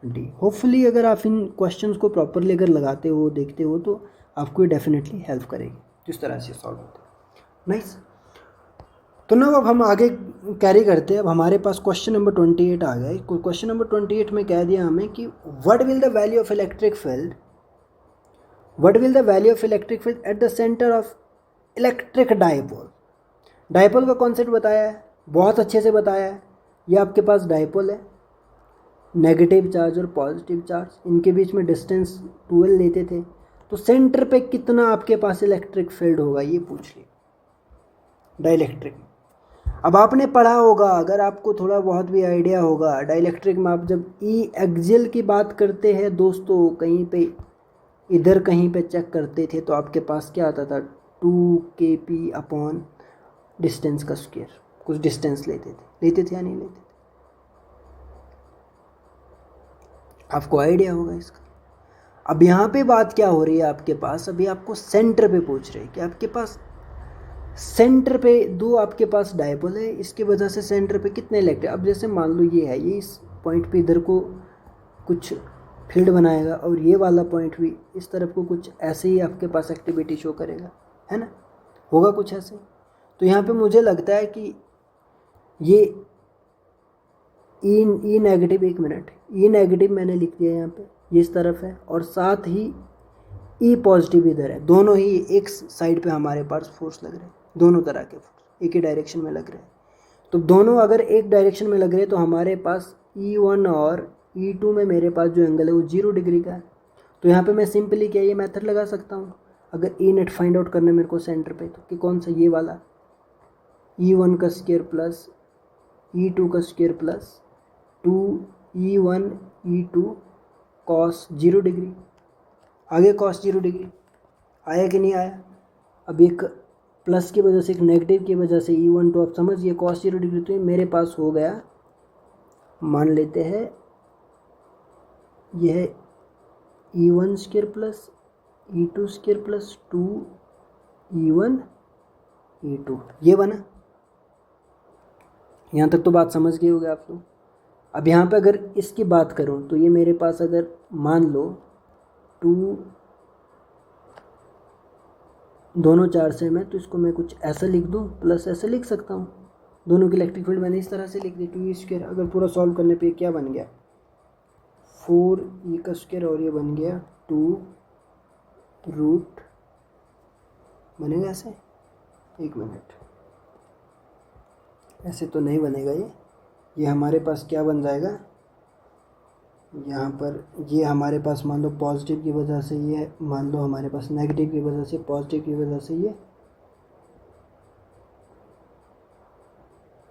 D. होपफुली अगर आप इन क्वेश्चंस को प्रॉपरली अगर लगाते हो, देखते हो, तो आपको ये डेफिनेटली हेल्प करेगी जिस तरह से सॉल्व होता है। नाइस। तो ना अब हम आगे कैरी करते हैं। अब हमारे पास क्वेश्चन नंबर 28 आ गया है। क्वेश्चन नंबर 28 में कह दिया हमें कि what will the value of electric field at the centre of electric dipole. Dipole का कॉन्सेप्ट बताया है, बहुत अच्छे से बताया है। ये आपके पास डायपोल है, नेगेटिव चार्ज और पॉजिटिव चार्ज, इनके बीच में डिस्टेंस 12 लेते थे, तो सेंटर पे कितना आपके पास इलेक्ट्रिक फील्ड होगा ये पूछ लिया डाइलेक्ट्रिक। अब आपने पढ़ा होगा, अगर आपको थोड़ा बहुत भी आइडिया होगा, डाइलेक्ट्रिक में आप जब ई एक्सियल की बात करते हैं दोस्तों, कहीं पे इधर कहीं पे चेक करते थे तो आपके पास क्या आता था 2kp अपॉन डिस्टेंस का स्क्वायर, कुछ डिस्टेंस लेते थे या नहीं लेते थे? आपको आइडिया होगा इसका। अब यहाँ पे बात क्या हो रही है आपके पास, अभी आपको सेंटर पे पूछ रहे हैं कि आपके पास सेंटर पे दो आपके पास डायपोल है, इसकी वजह से सेंटर पे कितने इलेक्ट्रिक। अब जैसे मान लो ये है, ये इस पॉइंट पे इधर को कुछ फील्ड बनाएगा और ये वाला पॉइंट भी इस तरफ को कुछ ऐसे ही आपके पास एक्टिविटी शो करेगा, है ना, होगा कुछ ऐसे। तो यहाँ पे मुझे लगता है कि ये ई नेगेटिव, एक मिनट, ई नेगेटिव मैंने लिख दिया यहाँ पे, ये इस तरफ है, और साथ ही ई पॉजिटिव इधर है। दोनों ही एक साइड पे हमारे पास फोर्स लग रहे हैं, दोनों तरह के फोर्स एक ही डायरेक्शन में लग रहे हैं। तो दोनों अगर एक डायरेक्शन में लग रहे हैं तो हमारे पास E1 और E2 में मेरे पास जो एंगल है वो 0 डिग्री का है। तो यहाँ पे मैं सिंपली क्या ये मेथड लगा सकता हूँ, अगर ई नेट फाइंड आउट करना है मेरे को सेंटर पे, तो कि कौन सा, ये वाला E1 का स्क्वायर प्लस E2 का square plus 2E1 E2 cos 0 degree. आगे कॉस 0 डिग्री आया कि नहीं आया? अब एक प्लस की वजह से, एक नेगेटिव की वजह से E1 तो आप समझिए कॉस 0 डिग्री, तो ये मेरे पास हो गया, मान लेते हैं यह E1 square plus E2 square plus 2E1 E2, ये बना। यहाँ तक तो बात समझ गए होगे आप लोग। अब यहाँ पे अगर इसकी बात करूँ तो ये मेरे पास अगर मान लो 2 दोनों 4 से में, तो इसको मैं कुछ ऐसा लिख दूँ, प्लस ऐसे लिख सकता हूँ। दोनों की इलेक्ट्रिक फील्ड मैंने इस तरह से लिख दी 2E स्क्वायर। अगर पूरा सॉल्व करने पे क्या बन गया 4E का स्क्वायर, और ये बन गया 2 रूट, बनेगा ऐसे, एक मिनट, ऐसे तो नहीं बनेगा ये हमारे पास क्या बन जाएगा, यहाँ पर ये हमारे पास मान लो पॉजिटिव की वजह से, ये मान लो हमारे पास नेगेटिव की वजह से, पॉजिटिव की वजह से, ये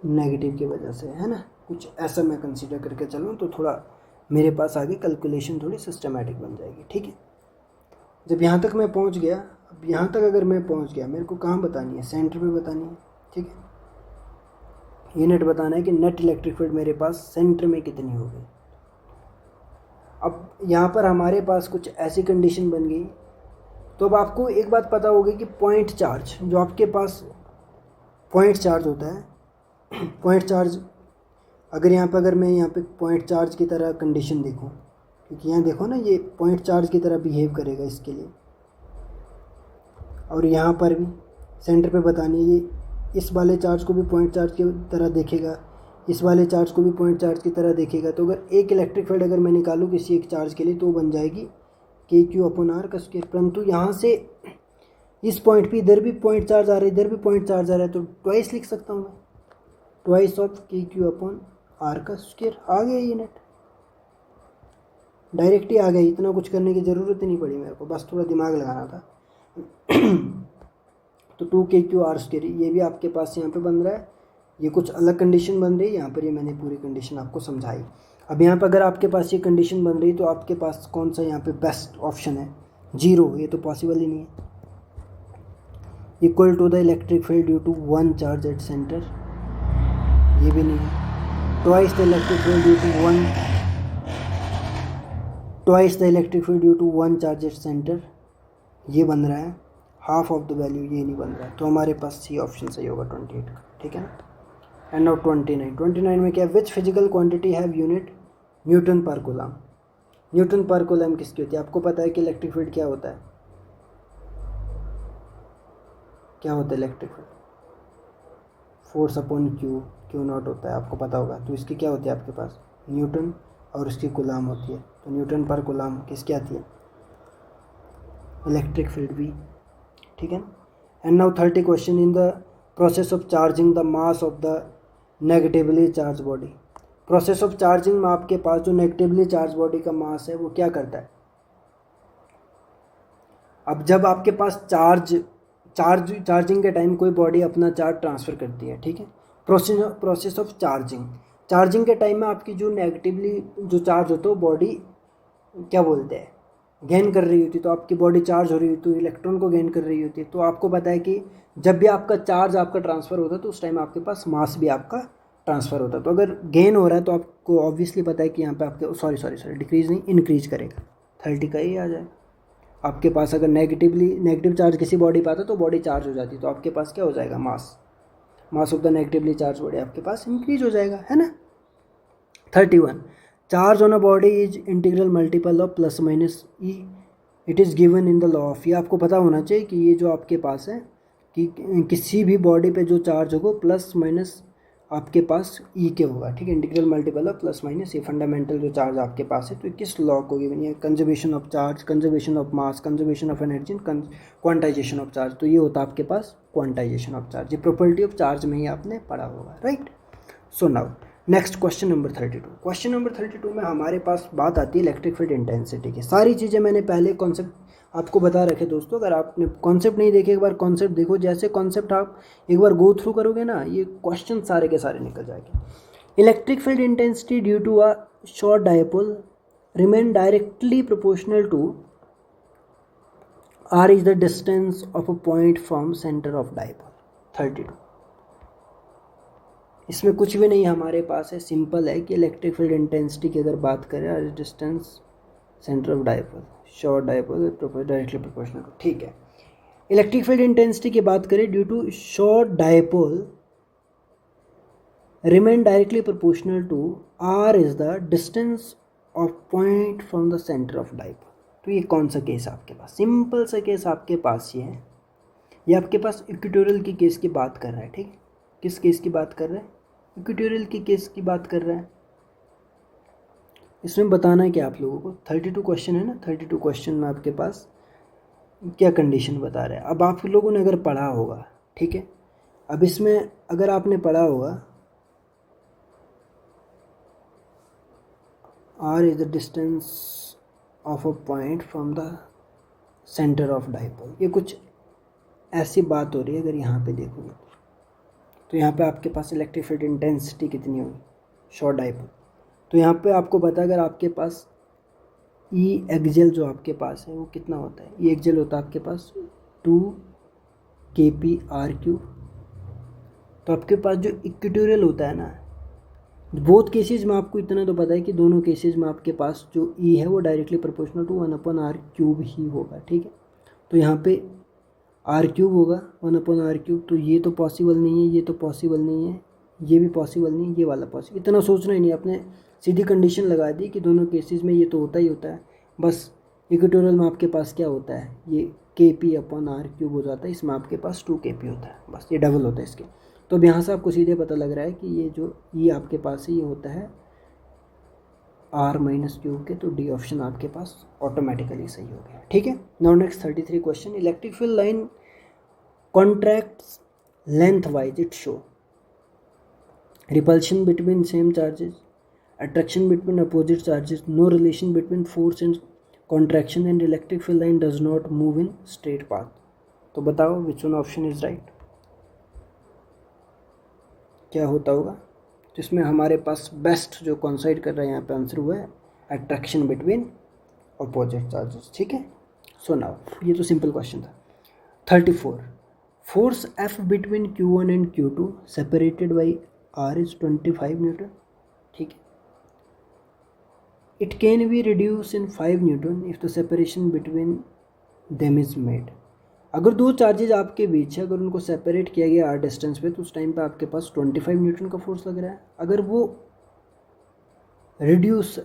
नेगेटिव की वजह से, है ना, कुछ ऐसा मैं कंसीडर करके चलूँ तो थोड़ा मेरे पास आगे कैलकुलेशन थोड़ी सिस्टमेटिक बन जाएगी। ठीक है, जब यहाँ तक मैं पहुँच गया, अब यहाँ तक अगर मैं पहुँच गया, मेरे को कहाँ बतानी है, सेंटर पे बतानी है। ठीक है, ये नेट बताना है कि नेट इलेक्ट्रिक फील्ड मेरे पास सेंटर में कितनी हो गई। अब यहाँ पर हमारे पास कुछ ऐसी कंडीशन बन गई, तो अब आपको एक बात पता होगी कि पॉइंट चार्ज, जो आपके पास पॉइंट चार्ज होता है, पॉइंट चार्ज अगर यहाँ पर, अगर मैं यहाँ पे पॉइंट चार्ज की तरह कंडीशन देखूँ, क्योंकि यहाँ देखो ना ये पॉइंट चार्ज की तरह बिहेव करेगा इसके लिए, और यहाँ पर भी सेंटर पे बतानी है, ये इस वाले चार्ज को भी पॉइंट चार्ज की तरह देखेगा, इस वाले चार्ज को भी पॉइंट चार्ज की तरह देखेगा। तो अगर एक इलेक्ट्रिक फील्ड अगर मैं निकालूँ किसी एक चार्ज के लिए, तो बन जाएगी KQ/R का स्क्वायर। परंतु यहाँ से इस पॉइंट पे इधर भी पॉइंट चार्ज आ रहा है, इधर भी पॉइंट चार्ज आ रहा है, तो ट्वाइस लिख सकता हूँ मैं, ट्वाइस ऑफ KQ/R का स्क्वायर। आ गया ये नेट, डायरेक्ट ही आ गया, इतना कुछ करने की ज़रूरत ही नहीं पड़ी मेरे को, बस थोड़ा दिमाग लगाना था। तो 2KQ/R स्क्वायर, ये भी आपके पास यहाँ पे बन रहा है, ये कुछ अलग कंडीशन बन रही है यहाँ पर, ये मैंने पूरी कंडीशन आपको समझाई। अब यहाँ पर अगर आपके पास ये कंडीशन बन रही है तो आपके पास कौन सा यहाँ पे बेस्ट ऑप्शन है, 0, ये तो पॉसिबल ही नहीं है। Equal to the electric field due to 1 charge at centre, ये भी नहीं है। Twice the electric field due to one twice the electric field due to one charge centre, ये बन रहा है। हाफ ऑफ द वैल्यू ये नहीं बन रहा है, तो हमारे पास सी ऑप्शन सही होगा 28 का, ठीक है ना। एंड नाउ 29 में क्या, which physical quantity have unit Newton पर कूलम। न्यूटन पर कूलम किसकी होती है, आपको पता है कि इलेक्ट्रिक फील्ड क्या होता है, क्या होता है electric field, force upon Q not होता है, आपको पता होगा। तो इसकी क्या होती है आपके पास, न्यूटन, और इसकी कूलम होती है। तो न्यूटन पर कूलम किसकी आती है, इलेक्ट्रिक फील्ड भी, ठीक है। And now 30 question, in the process of charging the mass of the negatively charge body. Process of charging में आपके पास जो नेगेटिवली चार्ज बॉडी का मास है वो क्या करता है। अब जब आपके पास चार्जिंग के टाइम कोई बॉडी अपना चार्ज ट्रांसफ़र करती है, ठीक है। प्रोसेस ऑफ चार्जिंग के टाइम में आपकी जो नेगेटिवली जो चार्ज होता है वो बॉडी क्या बोलते हैं, गेन कर रही होती है। तो आपकी बॉडी चार्ज हो रही होती है, तो इलेक्ट्रॉन को गेन कर रही होती है। तो आपको पता है कि जब भी आपका चार्ज आपका ट्रांसफ़र होता है तो उस टाइम आपके पास मास भी आपका ट्रांसफ़र होता है। तो अगर गेन हो रहा है तो आपको ऑब्वियसली पता है कि यहाँ पे आपके सॉरी डिक्रीज नहीं इंक्रीज करेगा, 30 का ही आ जाए। आपके पास अगर नेगेटिव चार्ज किसी बॉडी पे आता है तो बॉडी चार्ज हो जाती है, तो आपके पास क्या हो जाएगा, mass of the negatively charge body आपके पास इंक्रीज हो जाएगा, है ना। 31, charge on a body is integral multiple of plus minus E, it is given in the law of. ये आपको पता होना चाहिए कि ये जो आपके पास है कि किसी भी बॉडी पे जो चार्ज होगा प्लस माइनस आपके पास ई के होगा, ठीक है। Integral multiple of plus minus, ये फंडामेंटल जो चार्ज आपके पास है, तो किस लॉ को गिवन है, conservation of charge, conservation of mass, conservation of energy, quantization of charge. तो ये होता है आपके पास क्वांटाइजेशन ऑफ चार्ज, ये प्रॉपर्टी ऑफ चार्ज में ही आपने पढ़ा होगा, right. So now next question number 32। Question number 32 में हमारे पास बात आती है इलेक्ट्रिक फील्ड इंटेंसिटी की। सारी चीज़ें मैंने पहले कॉन्सेप्ट आपको बता रखे दोस्तों, अगर आपने कॉन्सेप्ट नहीं देखे एक बार कॉन्सेप्ट देखो, जैसे कॉन्सेप्ट आप एक बार गो थ्रू करोगे ना, ये क्वेश्चन सारे के सारे निकल जाएंगे। Electric field intensity due to a short dipole remain directly proportional to r is the distance of a point from center of dipole। 32, इसमें कुछ भी नहीं हमारे पास है, सिंपल है कि इलेक्ट्रिक फील्ड इंटेंसिटी की अगर बात करें distance centre of dipole, short dipole directly proportional, ठीक है। इलेक्ट्रिक फील्ड इंटेंसिटी की बात करें due to short dipole remain directly proportional to r is the distance of point from the centre of dipole. तो ये कौन सा केस आपके पास, सिंपल सा केस आपके पास ये है, ये आपके पास इक्वेटोरियल की केस की बात कर रहा है, ठीक है। किस केस की बात कर रहा है, इक्वेटोरियल की केस की बात कर रहा है। इसमें बताना है कि आप लोगों को 32 क्वेश्चन है ना, 32 क्वेश्चन में आपके पास क्या कंडीशन बता रहा है। अब आप लोगों ने अगर पढ़ा होगा, ठीक है, अब इसमें अगर आपने पढ़ा होगा r is the distance of a point from the centre of dipole, ये कुछ ऐसी बात हो रही है। अगर यहाँ पे देखोगे तो यहाँ पे आपके पास इलेक्ट्रिक फील्ड इंटेंसिटी कितनी होगी शॉर्ट डायपोल। तो यहाँ पे आपको पता है अगर आपके पास ई एक्जेल जो आपके पास है वो कितना होता है, ई एक्जेल होता है आपके पास 2 kpr3। तो आपके पास जो इक्वेटोरियल होता है ना, बोथ केसेज में आपको इतना तो पता है कि दोनों केसेज में आपके पास जो ई है वो डायरेक्टली प्रोपोर्शनल टू 1/r³ ही होगा, ठीक है। तो यहाँ पे r³ होगा 1/r³, तो ये तो पॉसिबल नहीं है, ये तो पॉसिबल नहीं है, ये भी पॉसिबल नहीं है, ये वाला पॉसिबल। इतना सोचना ही नहीं, आपने सीधी कंडीशन लगा दी कि दोनों केसेस में ये तो होता ही होता है। बस इक्वेटोरियल में आपके पास क्या होता है, ये kp/r³ हो जाता है, इसमें आपके पास 2 kp होता है, बस ये डबल होता है इसके। तो अब यहाँ से आपको सीधे पता लग रहा है कि ये जो ये आपके पास है ये होता है r-³ के, तो डी ऑप्शन आपके पास ऑटोमेटिकली सही हो गया, ठीक है। Now next 33 question, electric field line contracts length wise, it show repulsion between same charges, attraction between opposite charges, no relation between force and contraction, and electric field line does not move in straight path। तो बताओ which one option is right, क्या होता होगा। तो इसमें हमारे पास best जो कॉन्साइड कर रहा है यहाँ पे आंसर हुआ है अट्रैक्शन बिटवीन अपोजिट चार्जेस, ठीक है। सो नाउ ये तो सिंपल क्वेश्चन था। 34, force F between Q1 and Q2 separated by R is 25 Newton. ठीक है। It can be reduce in 5 Newton if the separation between them is made. अगर दो charges आपके बीच है, अगर उनको सेपरेट किया गया r डिस्टेंस पे, तो उस टाइम पे आपके पास 25 न्यूटन का फोर्स लग रहा है। अगर वो reduce,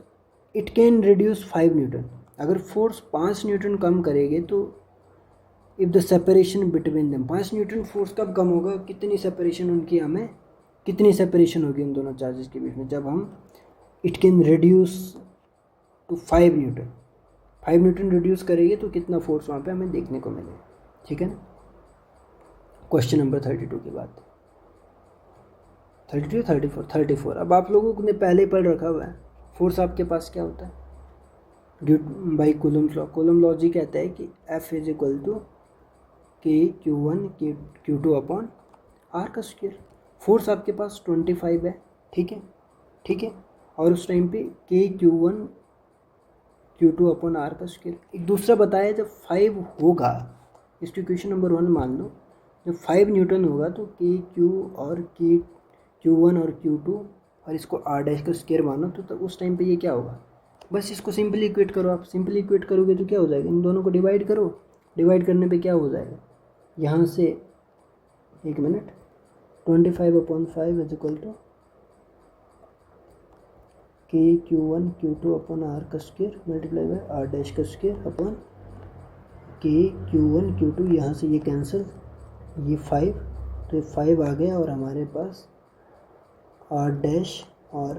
it can reduce 5 Newton, अगर फोर्स 5 न्यूटन कम करेंगे तो if the separation between them, 5 Newton force कब कम होगा, कितनी सेपरेशन उनकी, हमें कितनी सेपरेशन होगी उन दोनों चार्जेस के बीच में, जब हम it can reduce to 5 newton, 5 newton reduce करेंगे तो कितना फोर्स वहाँ पे हमें देखने को मिलेगा। ठीक है ना। क्वेश्चन नंबर 32 के बाद 32 34। अब आप लोगों ने पहले पढ़ रखा हुआ है फोर्स आपके पास क्या होता है, due by Coulomb's law. Coulomb law जी कहता है कि F is equal to KQ1 Q2 upon R का स्क्वायर। फोर्स आपके पास 25 है, ठीक है, ठीक है, और उस टाइम पे KQ1 Q2 अपॉन R का स्क्वायर। एक दूसरा बताया, जब 5 होगा, इसकी इक्वेशन नंबर 1 मान लो, जब 5 न्यूटन होगा तो KQ और Q1 और Q2 और इसको R डैश का स्क्वायर मानो, तो उस टाइम पे ये क्या होगा, बस इसको सिंपली इक्वेट करो। आप सिंपली इक्वेट करोगे तो क्या हो जाएगा, इन दोनों को डिवाइड करो, डिवाइड करने पे क्या हो जाएगा, यहाँ से 1 minute 25/5 is equal to KQ1 Q2 upon R का square multiply by R dash का स्क्वायर अपॉन KQ1 Q2, यहाँ से ये कैंसिल, ये 5, तो ये 5 आ गया और हमारे पास R डैश और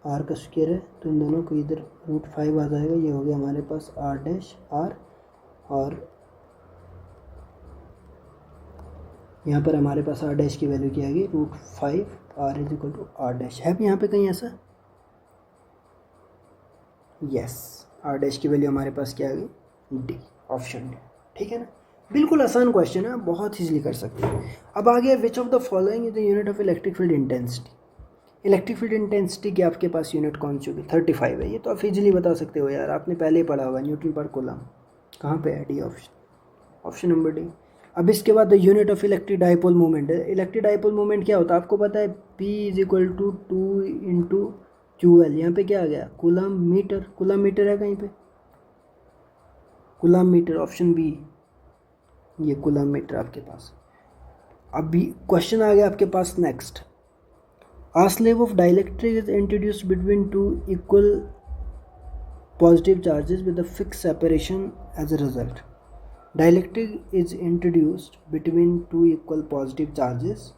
R का स्क्वायर है, तो इन दोनों को इधर √5 आ जाएगा। ये हो गया हमारे पास R डैश R, और यहाँ पर हमारे पास R डैश की वैल्यू क्या आ गई, √5 R is equal to R dash. है यहाँ पे कहीं ऐसा, यस, R डैश की वैल्यू हमारे पास क्या आ गई, डी, ऑप्शन डी। ठीक है ना, बिल्कुल आसान क्वेश्चन है, बहुत ईजिली कर सकते हैं। अब आ गया, विच of the following is the unit of electric field intensity. Electric field intensity की आपके पास यूनिट कौन सी होगी, 35 है। ये तो आप इजीली बता सकते हो यार, आपने पहले ही पढ़ा होगा, न्यूटन पर कूलम। कहाँ पे है, D option, option number D. अब इसके बाद the unit of electric dipole moment है। इलेक्ट्रिक डाइपोल मोमेंट क्या होता है आपको पता है, P is equal to 2 into QL। यहाँ पे क्या आ गया, कूलम मीटर, कूलम मीटर है कहीं पे, कूलम मीटर, ऑप्शन बी, ये कूलम मीटर आपके पास। अभी क्वेश्चन आ गया आपके पास next, a slab of dielectric is introduced between two equal positive charges with a fixed separation as a result. Dielectric is introduced between two equal positive charges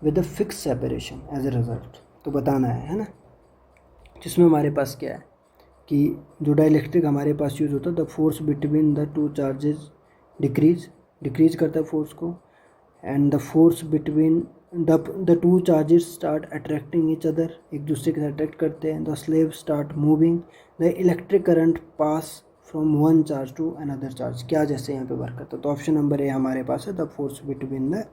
with a fixed separation as a result. तो बताना है ना, जिसमें हमारे पास क्या है कि जो डाइलेक्ट्रिक हमारे पास यूज़ होता है, the force between the two charges decrease करता है फोर्स को, and the force between the two charges start attracting each other, एक दूसरे के साथ अट्रैक्ट करते हैं। The slab start moving, the electric current pass from one charge to another charge. क्या जैसे यहाँ पे वर्क करता है, तो ऑप्शन नंबर ए हमारे पास है, the force between the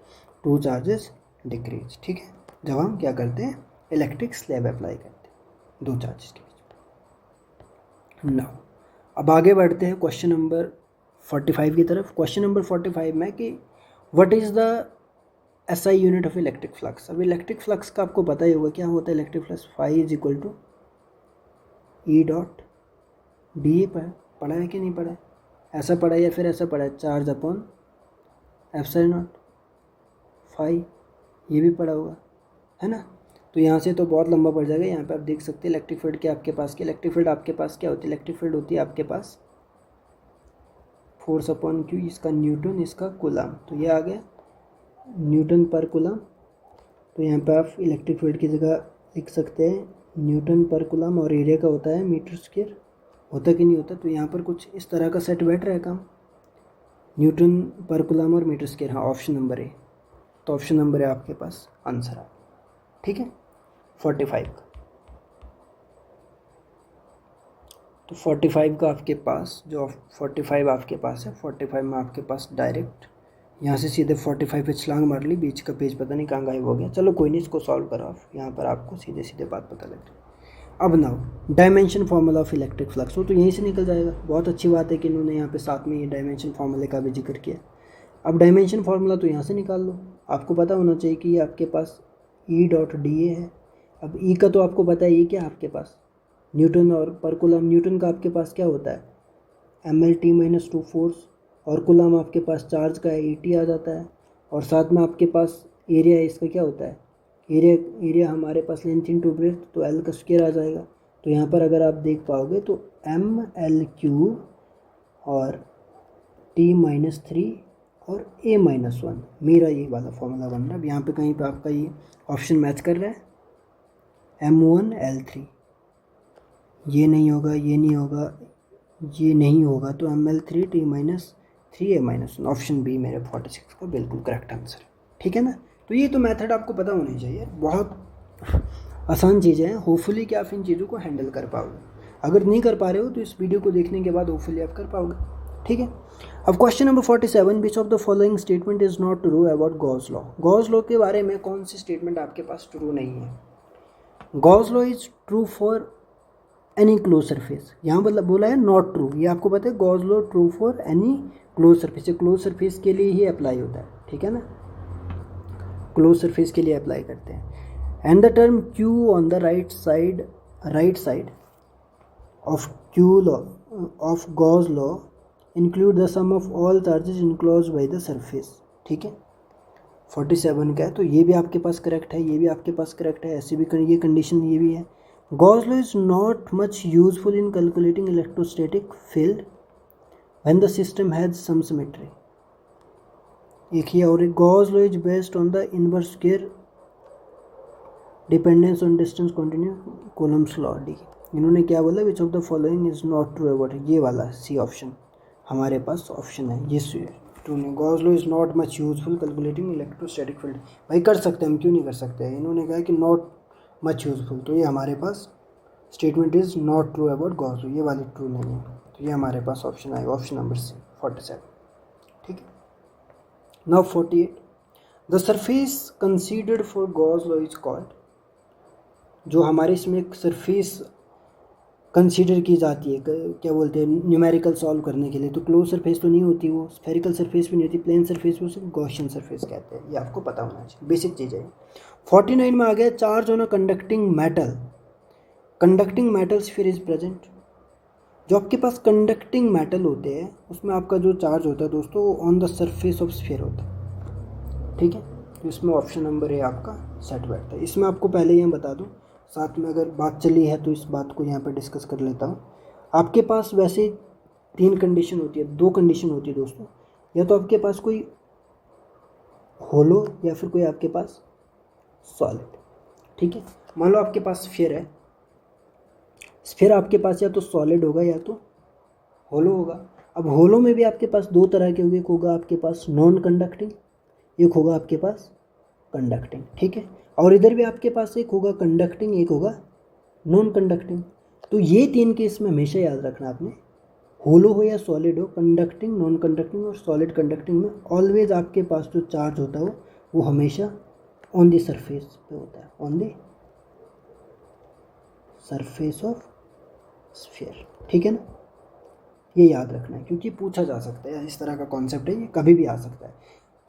two charges decrease. ठीक है, जब हम क्या करते हैं, इलेक्ट्रिक स्लेब अप्लाई करते हैं दो चार्जेस के बीच। नाउ अब आगे बढ़ते हैं क्वेश्चन नंबर 45 की तरफ। क्वेश्चन नंबर 45 में कि what is the SI unit of electric flux. अब इलेक्ट्रिक फ्लक्स का आपको पता ही होगा क्या होता है electric flux, phi is equal to E dot D. पढ़ा है कि नहीं पढ़ा है, ऐसा पढ़ा है या फिर ऐसा पढ़ा है, charge upon epsilon naught phi, ये भी पढ़ा होगा है ना। तो यहाँ से तो बहुत लंबा पड़ जाएगा, यहाँ पे आप देख सकते हैं इलेक्ट्रिक फील्ड क्या आपके पास, इलेक्ट्रिक फील्ड आपके पास क्या होती है, इलेक्ट्रिक फील्ड होती है आपके पास फोर्स अपॉन क्यू, इसका न्यूटन, इसका कूलम, तो ये आ गया न्यूटन पर कूलम। तो यहाँ पे आप इलेक्ट्रिक फील्ड की जगह लिख सकते हैं न्यूटन पर कूलम, और एरिया का होता है मीटर स्क्वायर, होता कि नहीं होता। तो यहाँ पर कुछ इस तरह का सेट बैठ रहा है काम, न्यूटन पर कूलम और मीटर स्क्वायर। हाँ, ऑप्शन नंबर ए, तो ऑप्शन नंबर ए आपके पास आंसर है। ठीक है, 45 का, तो 45 का आपके पास जो 45 आपके पास है, 45 में आपके पास डायरेक्ट यहाँ से सीधे 45 पे छलांग मार ली, बीच का पेज पता नहीं कहाँ गायब हो गया। चलो कोई नहीं, इसको सॉल्व करो आप, यहाँ पर आपको सीधे सीधे बात पता लग जाए। अब now dimension formula of electric flux हो, तो यहीं से निकल जाएगा। बहुत अच्छी बात है कि इन्होंने यहाँ पे साथ में ये डायमेंशन फार्मूले का भी जिक्र किया। अब डायमेंशन फार्मूला तो यहाँ से निकाल लो, आपको पता होना चाहिए कि ये आपके पास E डॉट डी ए है, अब ई का तो आपको पता है, ये क्या आपके पास न्यूटन और पर कूलम, न्यूटन का आपके पास क्या होता है mL/t-2 फोर्स, और कूलम आपके पास चार्ज का है ET आ जाता है, और साथ में आपके पास एरिया इसका क्या होता है, एरिया हमारे पास लेंथ इनटू ब्रेथ, तो L का स्क्वायर आ जाएगा। तो यहाँ पर अगर आप देख पाओगे तो mL³ और T-3 और A-1, मेरा ये वाला फॉर्मूला बन रहा है। अब यहाँ पे कहीं पे आपका ये ऑप्शन मैच कर रहा है, M1L3, ये नहीं होगा, ये नहीं होगा, ये नहीं होगा, तो mL3 T-3 A-1, option B मेरे 46 का बिल्कुल करेक्ट आंसर है। ठीक है ना। तो ये तो मेथड आपको पता होनी चाहिए, बहुत आसान चीज़ें हैं। होपफुली कि आप इन चीज़ों को हैंडल कर पाओगे। अगर नहीं कर पा रहे हो तो इस वीडियो को देखने के बाद होपफुली आप कर पाओगे। ठीक है। अब question number 47, which of the following statement is not true about Gauss law. Gauss law के बारे में कौन सी स्टेटमेंट आपके पास ट्रू नहीं है। Gauss law is true for any close surface, यहाँ मतलब बोला है नॉट ट्रू, ये आपको पता है Gauss law true for any close surface, ये क्लोज सरफेस के लिए ही अप्लाई होता है। ठीक है ना, क्लोज सरफेस के लिए अप्लाई करते हैं। And the term Q on the right side of Q law of Gauss law include the sum of all charges enclosed by the surface. ठीक है, 47 का है, तो ये भी आपके पास करेक्ट है, ये भी आपके पास करेक्ट है, ऐसी भी ये कंडीशन ये भी है। Gauss law is not much useful in calculating electrostatic field when the system has some symmetry. एक ही और एक, Gauss law is based on the inverse square dependence on distance continue coulomb's law. D, इन्होंने क्या बोला, which of the following is not true about, ये वाला C option हमारे पास ऑप्शन है, ये ट्रू नहीं। Gauss law is not much useful calculating electrostatic field, भाई कर सकते हैं हम, क्यों नहीं कर सकते हैं। इन्होंने कहा कि नॉट मच यूजफुल, तो ये हमारे पास statement is not true about Gauss law, ये वाली ट्रू नहीं है, तो ये हमारे पास ऑप्शन आएगा, ऑप्शन नंबर सी 47। ठीक है। Now 48, the surface considered for Gauss law is called, जो हमारे इसमें एक सरफेस कंसीडर की जाती है, क्या बोलते हैं, न्यूमेरिकल सॉल्व करने के लिए, तो क्लोज सरफेस तो नहीं होती, वो स्फेरिकल सरफेस भी नहीं होती, प्लेन सरफेस भी उसे गॉसियन सरफेस कहते हैं। ये आपको पता होना चाहिए, बेसिक चीज़ है। 49 में आ गया, charge on a conducting metal sphere is present. जो आपके पास कंडक्टिंग मेटल होते हैं उसमें आपका जो चार्ज होता है दोस्तों, वो on the surface of sphere होता है। ठीक है, तो इसमें ऑप्शन नंबर ए आपका सेट बैठता है। इसमें आपको पहले यहाँ बता दूँ, साथ में अगर बात चली है तो इस बात को यहाँ पर डिस्कस कर लेता हूँ। आपके पास वैसे 3 कंडीशन होती है, 2 कंडीशन होती है दोस्तों, या तो आपके पास कोई होलो या फिर कोई आपके पास सॉलिड। ठीक है, मान लो आपके पास स्फीयर है, स्फीयर आपके पास या तो सॉलिड होगा या तो होलो होगा। अब होलो में भी आपके पास 2 तरह के होंगे, एक होगा आपके पास नॉन कंडक्टिंग, एक होगा आपके पास कंडक्टिंग। ठीक है, और इधर भी आपके पास एक होगा कंडक्टिंग, एक होगा नॉन कंडक्टिंग। तो ये 3 केस में हमेशा याद रखना आपने, होलो हो या सॉलिड हो, कंडक्टिंग, नॉन कंडक्टिंग और सॉलिड कंडक्टिंग में ऑलवेज आपके पास जो चार्ज होता है वो हमेशा ऑन द सरफेस पे होता है, on the surface of sphere. ठीक है ना, ये याद रखना है क्योंकि पूछा जा सकता है, इस तरह का कॉन्सेप्ट है, ये कभी भी आ सकता है।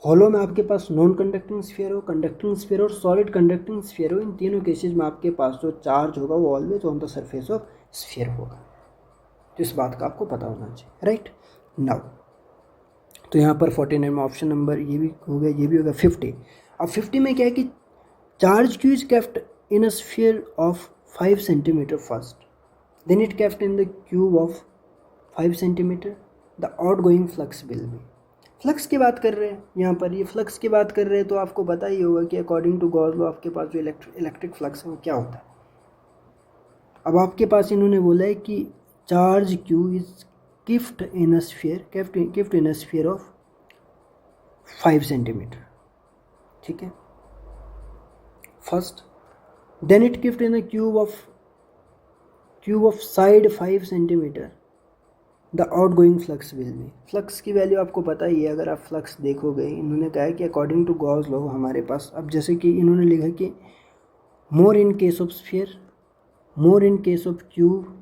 होलो में आपके पास नॉन कंडक्टिंग स्फीयर हो, कंडक्टिंग स्फीयर और सॉलिड कंडक्टिंग स्फीयर हो, इन तीनों केसेस में आपके पास जो चार्ज होगा वो always on the surface of sphere होगा। तो इस बात का आपको पता होना चाहिए, राइट। नाउ तो यहाँ पर 49 में ऑप्शन नंबर ये भी हो गया, ये भी होगा 50। अब 50 में क्या है कि charge Q is kept in a sphere of 5 centimetre first, then it kept in the cube of 5 centimetre, the out going flux will be. Flux की बात कर रहे हैं यहाँ पर, ये फ्लक्स की बात कर रहे हैं, तो आपको पता ही होगा कि अकॉर्डिंग टू गॉस लॉ आपके पास जो इलेक्ट्रिक फ्लक्स है वो क्या होता है। अब आपके पास इन्होंने बोला है कि charge Q is gift in a sphere of 5 centimetre. ठीक है, first, then it gift in a cube of side 5 centimetre, the out going flux will be. Flux की वैल्यू आपको पता ही है, अगर आप फ्लक्स देखोगे, इन्होंने कहा है कि अकॉर्डिंग टू गॉस लॉ हमारे पास, अब जैसे कि इन्होंने लिखा कि more in case of sphere, more in case of cube,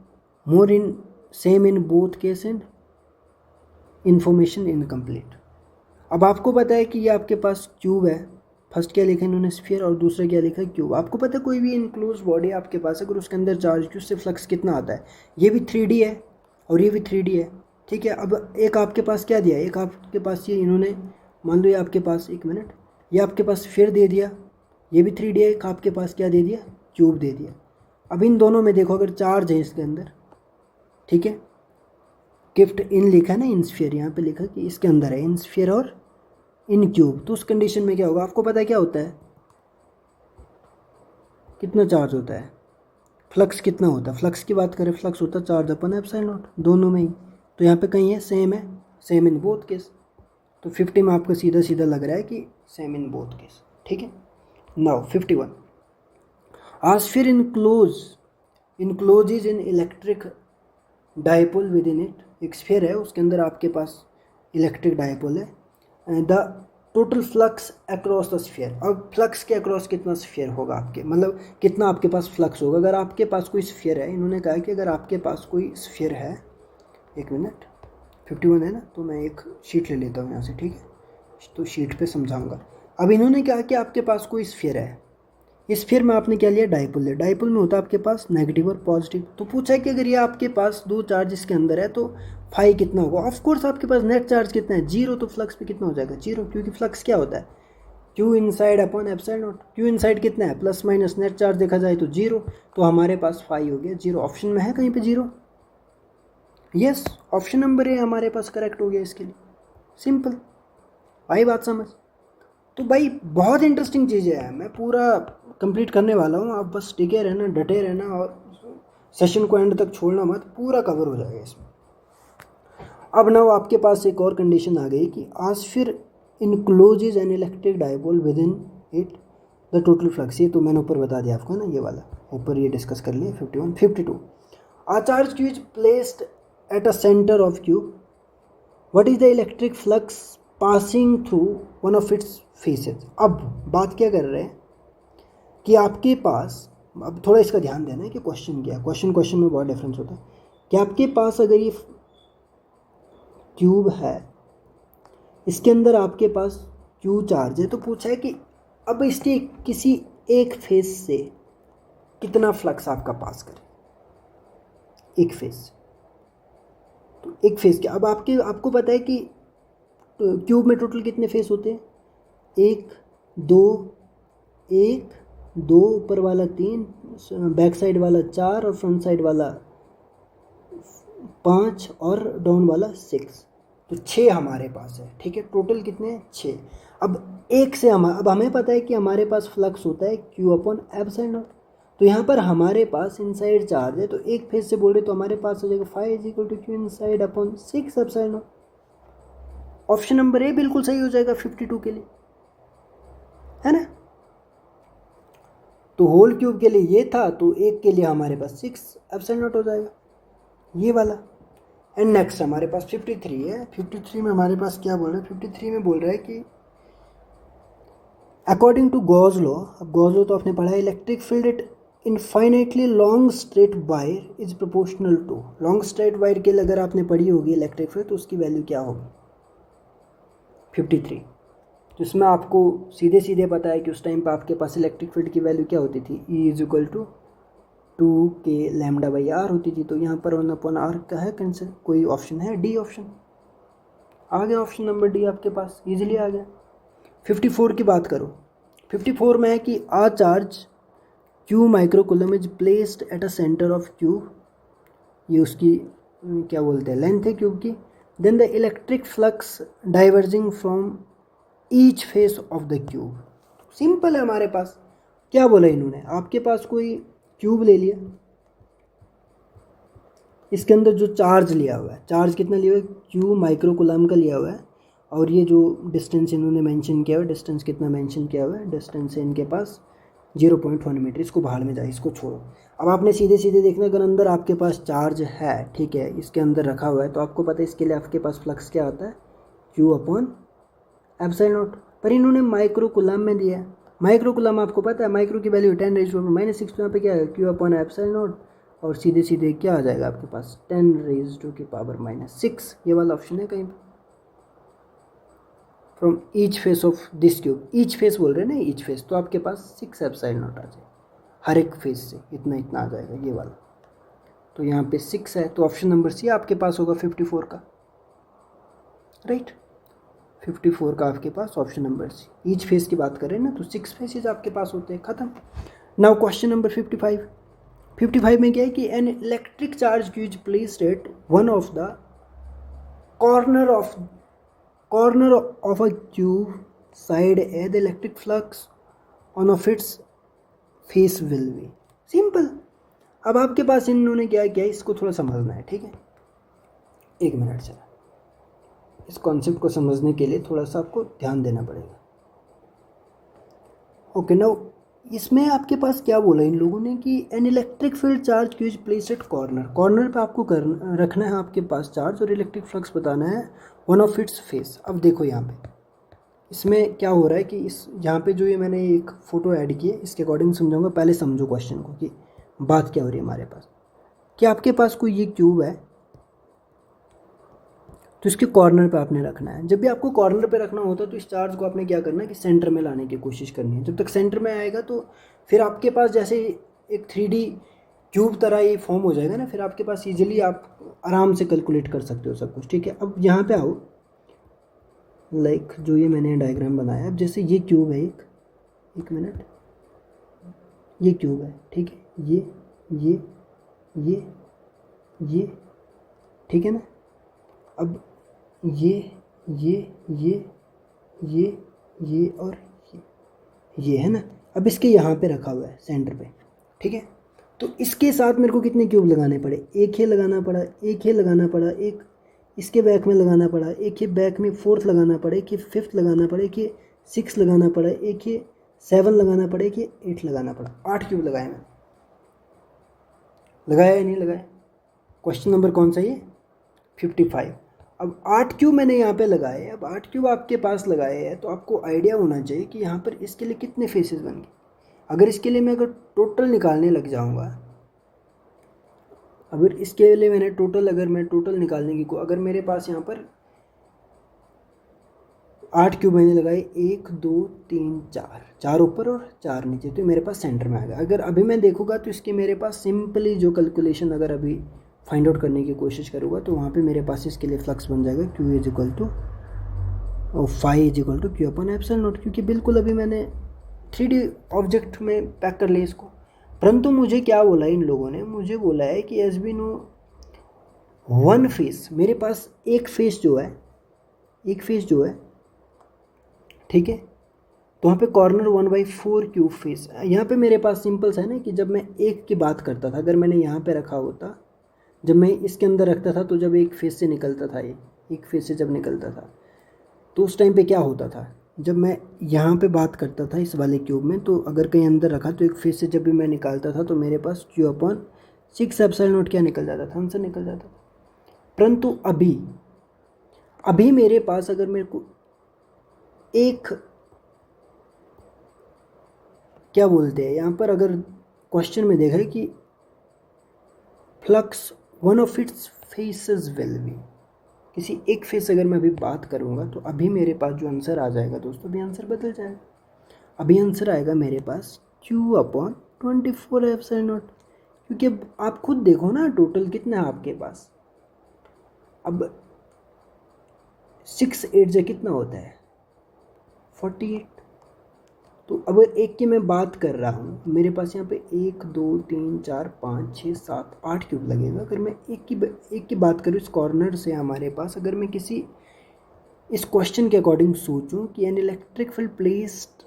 more in same in both case and information incomplete. अब आपको पता है कि ये आपके पास क्यूब है, फर्स्ट क्या लिखा इन्होंने स्फीयर और दूसरा क्या लिखा क्यूब। आपको पता है कोई भी इनक्लोज बॉडी आपके पास अगर उसके अंदर चार्ज की उससे फ्लक्स कितना आता है। ये भी 3D है और ये भी 3D है, ठीक है। अब एक आपके पास क्या दिया, एक आपके पास ये इन्होंने मान लो ये आपके पास, एक मिनट, ये आपके पास स्फीयर दे दिया, ये भी 3D है, एक आपके पास क्या दे दिया, क्यूब दे दिया। अब इन दोनों में देखो अगर चार्ज है इसके अंदर, ठीक है, गिफ्ट इन लिखा है ना, इन स्फीयर यहाँ पे लिखा कि इसके अंदर है इन स्फीयर और इन क्यूब, तो उस कंडीशन में क्या होगा आपको पता है क्या होता है, कितना चार्ज होता है, फ्लक्स कितना होता है। फ्लक्स की बात करें, फ्लक्स होता है चार्ज अपन एप्सिलॉन नॉट, दोनों में ही। तो यहाँ पे कहीं है सेम इन बोथ केस। तो 50 में आपको सीधा सीधा लग रहा है कि सेम इन बोथ केस, ठीक है। नाउ 51, आज फिर enclose is in electric dipole within it, एक स्फीयर है उसके अंदर आपके पास इलेक्ट्रिक डायपोल है। The total flux across the sphere, अब फ्लक्स के अक्रॉस कितना स्फीयर होगा आपके, मतलब कितना आपके पास फ्लक्स होगा। अगर आपके पास कोई स्फीयर है, इन्होंने कहा कि अगर आपके पास कोई स्फीयर है, एक मिनट, 51 है ना, तो मैं एक शीट ले लेता हूँ यहाँ से, ठीक है, तो शीट पे समझाऊंगा। अब इन्होंने कहा कि आपके पास कोई स्फीयर है, इस स्फीयर में आपने क्या लिया, डायपोल लिया। डायपोल में होता है आपके पास नेगेटिव और पॉजिटिव। तो पूछा है कि अगर ये आपके पास दो चार्ज इसके अंदर है तो फाई कितना होगा। ऑफ कोर्स आपके पास नेट चार्ज कितना है, जीरो, तो फ्लक्स पे कितना हो जाएगा, जीरो, क्योंकि फ्लक्स क्या होता है, Q inside upon epsilon not. Q inside कितना है, प्लस माइनस नेट चार्ज देखा जाए तो जीरो, तो हमारे पास फाई हो गया जीरो। ऑप्शन में है कहीं पे जीरो, यस, ऑप्शन नंबर ए हमारे पास करेक्ट हो गया इसके लिए, सिंपल। आई बात समझ। तो भाई बहुत इंटरेस्टिंग चीज़ें हैं, मैं पूरा कंप्लीट करने वाला हूँ, आप बस टिके रहना, डटे रहना और सेशन को एंड तक छोड़ना मत, पूरा कवर हो जाएगा इसमें। अब ना आपके पास एक और कंडीशन आ गई कि आज फिर encloses an electric dipole within it the total flux. ये तो मैंने ऊपर बता दिया आपको ना, ये वाला ऊपर ये डिस्कस कर लिया। 51 52, a charge Q is placed at a centre of cube, what is the electric flux passing through one of its faces. अब बात क्या कर रहे हैं कि आपके पास, अब थोड़ा इसका ध्यान देना है कि क्वेश्चन क्या है, क्वेश्चन में बहुत डिफरेंस होता है कि आपके पास अगर ये क्यूब है, इसके अंदर आपके पास क्यू चार्ज है, तो पूछा है कि अब इसके किसी एक फेस से कितना फ्लक्स आपका पास करे, एक फेस से। तो एक फेस के, अब आपको पता है कि क्यूब में टोटल कितने फेस होते हैं, एक दो, ऊपर वाला 3, बैक साइड वाला 4 और फ्रंट साइड वाला 5 और डाउन वाला 6, तो 6 हमारे पास है, ठीक है। टोटल कितने हैं, 6। अब एक से अब हमें पता है कि हमारे पास फ्लक्स होता है क्यू अपॉन एप्सिलॉन नॉट। तो यहाँ पर हमारे पास इनसाइड चार्ज है, तो एक फेज से बोल रहे तो हमारे पास हो जाएगा 5 is equal to Q inside upon 6 epsilon naught. Option number A बिल्कुल सही हो जाएगा 52 के लिए, है ना। तो होल क्यूब के लिए ये था, तो एक के लिए हमारे पास 6 एप्सिलॉन नॉट हो जाएगा, ये वाला। एंड नेक्स्ट हमारे पास 53 है। 53 में हमारे पास क्या बोल रहा है, 53 में बोल रहा है कि अकॉर्डिंग टू गॉस लॉ, अब गॉस लॉ तो आपने पढ़ा है, electric field at infinitely long straight wire is proportional to, long straight wire के लिए अगर आपने पढ़ी होगी इलेक्ट्रिक फील्ड तो उसकी वैल्यू क्या होगी 53। तो इसमें आपको सीधे सीधे पता है कि उस टाइम पर आपके पास इलेक्ट्रिक फील्ड की वैल्यू क्या होती थी, E is equal to 2k lambda by R होती थी। तो यहाँ पर 1/r का है कैंसिल, कोई ऑप्शन है, डी ऑप्शन आ गया, ऑप्शन नंबर डी आपके पास इजीली आ गया। 54 की बात करो, 54 में है कि a charge Q microcoulomb is placed at a centre of cube, ये उसकी क्या बोलते हैं लेंथ है क्यूब की। Then the electric flux diverging from each face of the cube. Simple है, हमारे पास क्या बोला इन्होंने, आपके पास कोई क्यूब ले लिया, इसके अंदर जो चार्ज लिया हुआ है, चार्ज कितना लिया हुआ है, क्यू माइक्रोकूलम का लिया हुआ है, और ये जो डिस्टेंस इन्होंने मेंशन किया हुआ है, डिस्टेंस कितना मेंशन किया हुआ है, डिस्टेंस है इनके पास 0.1 मीटर। इसको बाहर में जाए, इसको छोड़ो। अब आपने सीधे सीधे देखना, अगर अंदर आपके पास चार्ज है, ठीक है, इसके अंदर रखा हुआ है, तो आपको पता है इसके लिए आपके पास फ्लक्स क्या होता है, क्यू अपॉन एप्सिलॉन नॉट। पर इन्होंने माइक्रोकूलम में दिया है, माइक्रोकूलम आपको पता है माइक्रो की वैल्यू 10⁻⁻⁶, तो यहाँ पे क्या है, क्यू अपॉन एप्सिलॉन नॉट, और सीधे सीधे क्या आ जाएगा आपके पास 10⁻⁻⁶, ये वाला ऑप्शन है कहीं पर। From each face of this cube, each face बोल रहे हैं ना, ईच फेस, तो आपके पास 6 एप्सिलॉन नॉट आ जाए, हर एक फेस से इतना इतना आ जाएगा ये वाला। तो यहाँ पे 6 है, तो ऑप्शन नंबर सी आपके पास होगा 54 का, राइट। 54 का आपके पास option number C. Each face की बात करें ना तो 6 फेसेस आपके पास होते हैं, ख़त्म। नाउ क्वेश्चन नंबर 55 में क्या है कि an electric charge is placed eight one of the corner of a cube side A the electric flux on of its face will be. Simple. अब आपके पास इन्होंने क्या किया, इसको थोड़ा समझना है, ठीक है। एक मिनट चला, इस कॉन्सेप्ट को समझने के लिए थोड़ा सा आपको ध्यान देना पड़ेगा। ओके, नाउ इसमें आपके पास क्या बोला इन लोगों ने कि an electric field charge Q is placed eight corner पे आपको रखना है आपके पास चार्ज, और इलेक्ट्रिक फ्लक्स बताना है वन ऑफ इट्स फेस। अब देखो यहाँ पे इसमें क्या हो रहा है कि इस यहाँ पे जो ये मैंने एक फ़ोटो ऐड की है इसके अकॉर्डिंग समझाऊंगा। पहले समझो क्वेश्चन को कि बात क्या हो रही है हमारे पास। कि आपके पास कोई ये क्यूब है, तो इसके कॉर्नर पे आपने रखना है। जब भी आपको कॉर्नर पे रखना होता है तो इस चार्ज को आपने क्या करना है कि सेंटर में लाने की कोशिश करनी है। जब तक सेंटर में आएगा तो फिर आपके पास जैसे एक 3D क्यूब तरह ये फॉर्म हो जाएगा ना, फिर आपके पास ईजिली आप आराम से कैलकुलेट कर सकते हो सब कुछ, ठीक है। अब यहाँ पे आओ, लाइक जो ये मैंने डायग्राम बनाया, अब जैसे ये क्यूब है, एक मिनट, ये क्यूब है, ठीक है, ये ठीक है ना। अब ये और ये है ना। अब इसके यहाँ पे रखा हुआ है सेंटर पे, ठीक है। तो इसके साथ मेरे को कितने क्यूब लगाने पड़े, एक ही लगाना पड़ा, एक ही लगाना पड़ा, एक इसके बैक में लगाना पड़ा, एक ही बैक में 4th लगाना पड़ा, एक ही 5th लगाना पड़ा, एक ही 6 लगाना पड़ा, एक ही 7 लगाना पड़ा, एक ही 8 लगाना पड़ा। 8 क्यूब लगाए मैं, लगाया या नहीं लगाया। क्वेश्चन नंबर कौन सा ये 55। अब 8 क्यूब मैंने यहाँ पे लगाए। अब 8 क्यूब आपके पास लगाए हैं तो आपको आइडिया होना चाहिए कि यहाँ पर इसके लिए कितने फेसेस बन गए। अगर इसके लिए मैं अगर टोटल निकालने लग जाऊँगा, अगर इसके लिए मैंने अगर मैं टोटल निकालने की अगर मेरे पास यहाँ पर 8 क्यूब मैंने लगाए, 1 2 3 4 ऊपर और 4 नीचे, तो मेरे पास सेंटर में आ गया। अगर अभी मैं देखूँगा तो इसके मेरे पास सिंपली जो कैलकुलेशन अगर अभी फाइंड आउट करने की कोशिश करूँगा तो वहाँ पे मेरे पास इसके लिए फ्लक्स बन जाएगा Q is equal to phi is equal to Q upon epsilon naught, क्योंकि बिल्कुल अभी मैंने 3D ऑब्जेक्ट में पैक कर लिया इसको। परंतु मुझे क्या बोला इन लोगों ने, मुझे बोला है कि as be no one face, मेरे पास एक फेस जो है, ठीक है। तो वहाँ पे कॉर्नर 1/4 क्यूब फेस। यहाँ पे मेरे पास सिंपल सा है ना कि जब मैं एक की बात करता था, अगर मैंने यहाँ पे रखा होता, जब मैं इसके अंदर रखता था तो जब एक फेस से निकलता था, ये एक फेस से जब निकलता था तो उस टाइम पे क्या होता था, जब मैं यहाँ पे बात करता था इस वाले क्यूब में, तो अगर कहीं अंदर रखा तो एक फेस से जब भी मैं निकालता था तो मेरे पास Q/6 एप्सिलॉन नॉट क्या निकल जाता था, आंसर निकल जाता था। परंतु अभी मेरे पास अगर मेरे को एक क्या बोलते हैं यहाँ पर, अगर क्वेश्चन में देखा है कि flux one of its faces will be, किसी एक फेस अगर मैं अभी बात करूँगा तो अभी मेरे पास जो आंसर आ जाएगा दोस्तों, अभी आंसर बदल जाएगा। अभी आंसर आएगा मेरे पास Q/24 एप्सिलॉन नॉट, क्योंकि अब आप खुद देखो ना टोटल कितना है आपके पास। अब 6 8 से कितना होता है 48। तो अगर एक की मैं बात कर रहा हूँ, मेरे पास यहाँ पे 1 2 3 4 5 6 7 8 क्यूब लगेगा। अगर मैं एक की बात करूँ इस कॉर्नर से हमारे पास, अगर मैं किसी इस क्वेश्चन के अकॉर्डिंग सोचूं कि an electric field placed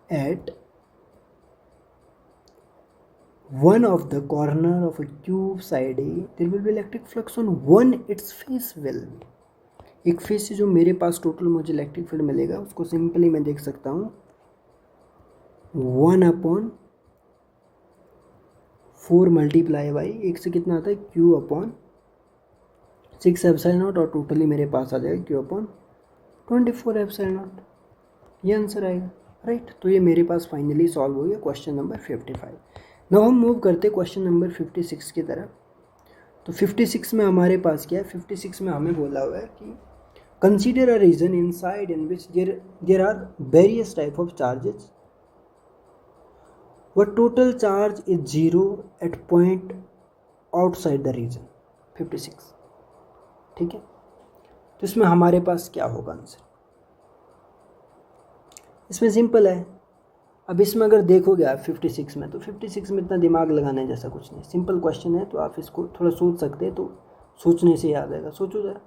at one of the corner of a cube side A, there will be electric flux on one its face will be। एक फेस से जो मेरे पास टोटल मुझे इलेक्ट्रिक फील्ड मिलेगा उसको सिंपली मैं देख सकता हूँ 1/4 मल्टीप्लाई बाई एक से कितना आता है Q/6 एप्सिलॉन नॉट, और टोटली मेरे पास आ जाएगा Q/24 एप्सिलॉन नॉट। ये आंसर आएगा, राइट। तो ये मेरे पास फाइनली सॉल्व हो गया क्वेश्चन नंबर 55। नाउ हम मूव करते क्वेश्चन नंबर 56 की तरफ। तो 56 में हमारे पास क्या है, 56 में हमें बोला हुआ है कि Consider a region inside in which there are various type of charges. What total charge is 0 at point outside the region 56. ठीक है, तो इसमें हमारे पास क्या होगा आंसर? इसमें सिंपल है। अब इसमें अगर देखोगे आप 56 में, तो 56 में इतना दिमाग लगाने जैसा कुछ नहीं, सिंपल क्वेश्चन है, तो आप इसको थोड़ा सोच सकते हैं, तो सोचने से याद आएगा, सोचो जरा।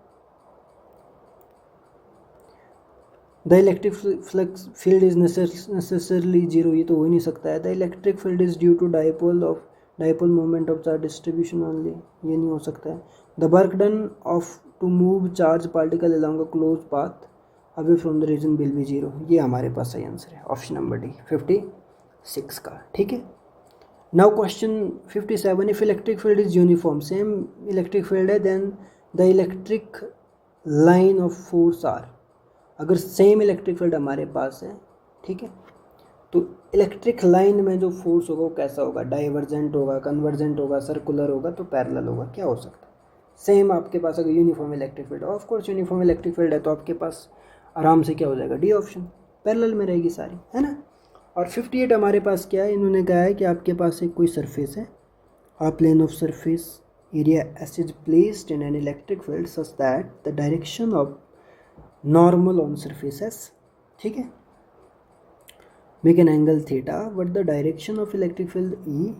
The electric flux field is necessarily zero, ये तो हो ही नहीं सकता है। The electric field is due to dipole moment of charge distribution only, ये नहीं हो सकता है। The work done of to move charge particle along a close path away from the region will be zero, ये हमारे पास सही answer है, option number D 56 का। ठीक है, now question 57, if electric field is uniform, same electric field है, then the electric line of force are, अगर same electric field हमारे पास है, ठीक है, तो इलेक्ट्रिक लाइन में जो फोर्स होगा वो कैसा होगा? डाइवर्जेंट होगा, कन्वर्जेंट होगा, सर्कुलर होगा, तो पैरेलल होगा, क्या हो सकता है? सेम आपके पास अगर uniform electric field, of course uniform electric field है, तो आपके पास आराम से क्या हो जाएगा? डी ऑप्शन, पैरेलल में रहेगी सारी, है ना। और 58 हमारे पास क्या है? इन्होंने कहा है कि आपके पास एक कोई सरफेस है, a plane of surface area S is placed in an electric field such that the direction of normal on surface S, ठीक है, make an angle theta what the direction of electric field E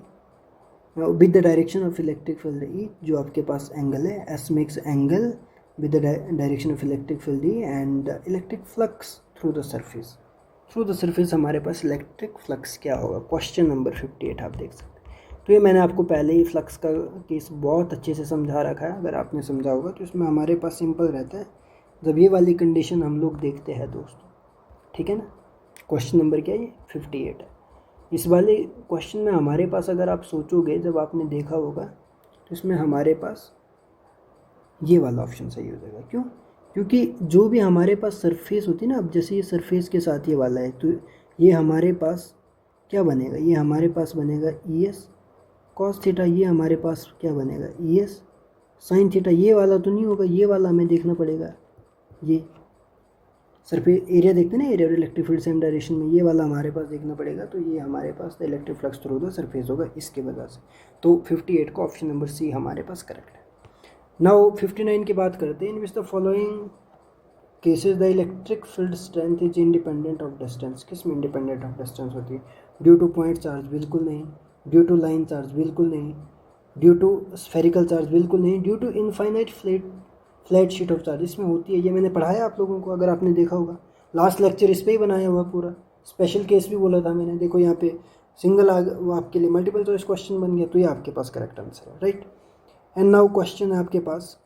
with the direction of electric field E, जो आपके पास angle है S makes angle with the direction of electric field E and electric flux through the surface हमारे पास electric flux क्या होगा? Question number 58 आप देख सकते हैं। तो ये मैंने आपको पहले ही फ्लक्स का केस बहुत अच्छे से समझा रखा है, अगर आपने समझा होगा तो इसमें हमारे पास सिंपल रहता है, जब ये वाली कंडीशन हम लोग देखते हैं दोस्तों, ठीक है ना। क्वेश्चन नंबर क्या है? ये 58 है। इस वाले क्वेश्चन में हमारे पास अगर आप सोचोगे, जब आपने देखा होगा, तो इसमें हमारे पास ये वाला ऑप्शन सही हो जाएगा। क्यों? क्योंकि जो भी हमारे पास सरफेस होती है ना, अब जैसे ये सरफेस के साथ ये वाला है, तो ये हमारे पास क्या बनेगा? ये हमारे पास बनेगा ई एस कॉस थीटा, ये हमारे पास क्या बनेगा? E S sine theta. ये वाला तो नहीं होगा, ये वाला हमें देखना पड़ेगा। ये सरफेस एरिया देखते हैं ना, एरिया और इलेक्ट्रिक फील्ड सेम डायरेक्शन में, ये वाला हमारे पास देखना पड़ेगा। तो ये हमारे पास the electric flux through the surface होगा इसके वजह से। तो 58 का ऑप्शन नंबर सी हमारे पास करेक्ट है। नाउ 59 की बात करते हैं। In which the following cases the electric field strength is independent of distance, किस में इंडिपेंडेंट ऑफ डिस्टेंस होती है? ड्यू टू पॉइंट चार्ज, बिल्कुल नहीं। ड्यू टू लाइन चार्ज, बिल्कुल नहीं। ड्यू टू स्फेरिकल चार्ज, बिल्कुल नहीं। Due to infinite flat sheet of charge, इसमें होती है। ये मैंने पढ़ाया आप लोगों को, अगर आपने देखा होगा, लास्ट लेक्चर इस पर ही बनाया हुआ पूरा, स्पेशल केस भी बोला था मैंने। देखो यहाँ पे सिंगल वो आपके लिए मल्टीपल चॉइस क्वेश्चन बन गया, तो ये आपके पास करेक्ट आंसर है, राइट। एंड नाउ क्वेश्चन है आपके पास,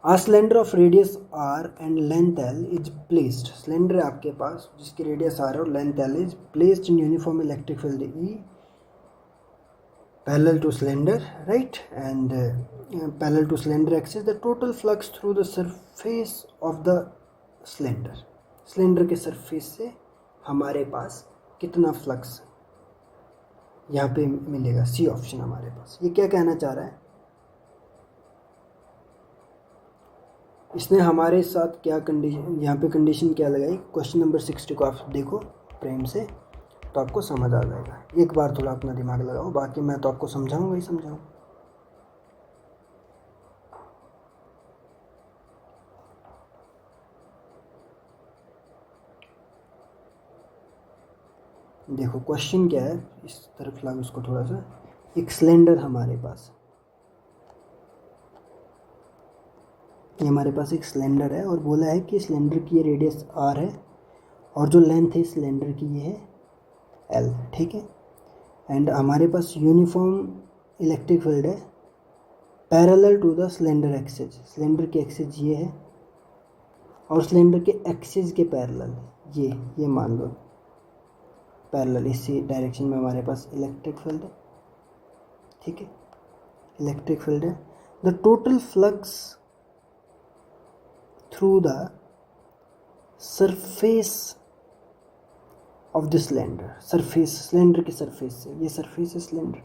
a cylinder of radius R and length L is placed, cylinder है आपके पास जिसकी रेडियस आर है और length L is placed in uniform electric field E parallel to cylinder, right, and parallel to cylinder axis, the total flux through the surface of the cylinder, cylinder के surface से हमारे पास कितना flux यहाँ पे मिलेगा? C option हमारे पास। ये क्या कहना चाह रहा है? इसने हमारे साथ क्या कंडीशन, यहाँ पे कंडीशन क्या लगाई? क्वेश्चन नंबर 60 को आप देखो प्रेम से, तो आपको समझ आ जाएगा। एक बार थोड़ा अपना दिमाग लगाओ, बाकी मैं तो आपको समझाऊंगा ही समझाऊँ। देखो क्वेश्चन क्या है, इस तरफ लाओ उसको थोड़ा सा। एक सिलेंडर हमारे पास, ये हमारे पास एक सिलेंडर है और बोला है कि सिलेंडर की ये रेडियस आर है और जो लेंथ है सिलेंडर की ये है एल, ठीक है। एंड हमारे पास यूनिफॉर्म इलेक्ट्रिक फील्ड है parallel to the cylinder axis, cylinder की एक्सिस ये है और सिलेंडर के एक्सिस के पैरेलल ये मान लो पैरेलल, इसी डायरेक्शन में हमारे पास इलेक्ट्रिक फील्ड है, ठीक है, इलेक्ट्रिक फील्ड है। The total flux through the surface of the cylinder, surface cylinder की सरफेस से, ये सरफेस है सिलेंडर,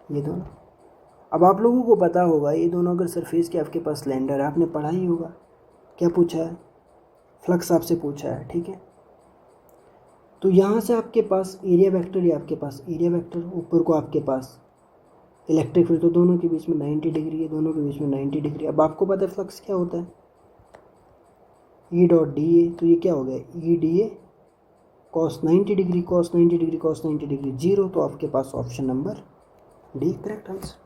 ये दोनों, अब आप लोगों को पता होगा ये दोनों अगर सरफेस के आपके पास सिलेंडर है, आपने पढ़ा ही होगा, क्या पूछा है, फ्लक्स आपसे पूछा है, ठीक है। तो यहाँ से आपके पास एरिया वेक्टर, या आपके पास एरिया वेक्टर, ऊपर को आपके पास इलेक्ट्रिक फील्ड, तो दोनों के बीच में 90 डिग्री है, दोनों के बीच में 90 डिग्री। अब आपको पता है फ्लक्स क्या होता है, ई डॉट डी ए, तो ये क्या हो गया, E D A cos 90 degree, cos 90 degree, cos 90 degree 0, तो आपके पास option number D correct answer.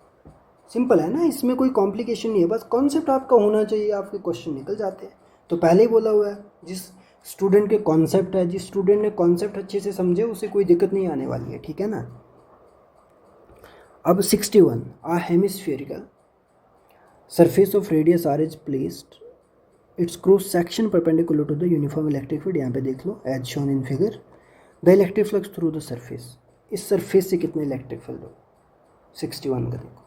Simple है ना, इसमें कोई कॉम्प्लिकेशन नहीं है, बस कॉन्सेप्ट आपका होना चाहिए, आपके क्वेश्चन निकल जाते हैं। तो पहले ही बोला हुआ है, जिस स्टूडेंट के कॉन्सेप्ट है, जिस स्टूडेंट ने कॉन्सेप्ट अच्छे से समझे, उसे कोई दिक्कत नहीं आने वाली है, ठीक है ना। अब 61, a hemispherical surface of radius R is placed its cross section perpendicular to the uniform electric field, यहाँ पे देख लो as shown in figure, the electric flux through the surface, इस सरफेस से कितने इलेक्ट्रिक फील्ड हो, 61 का देखो।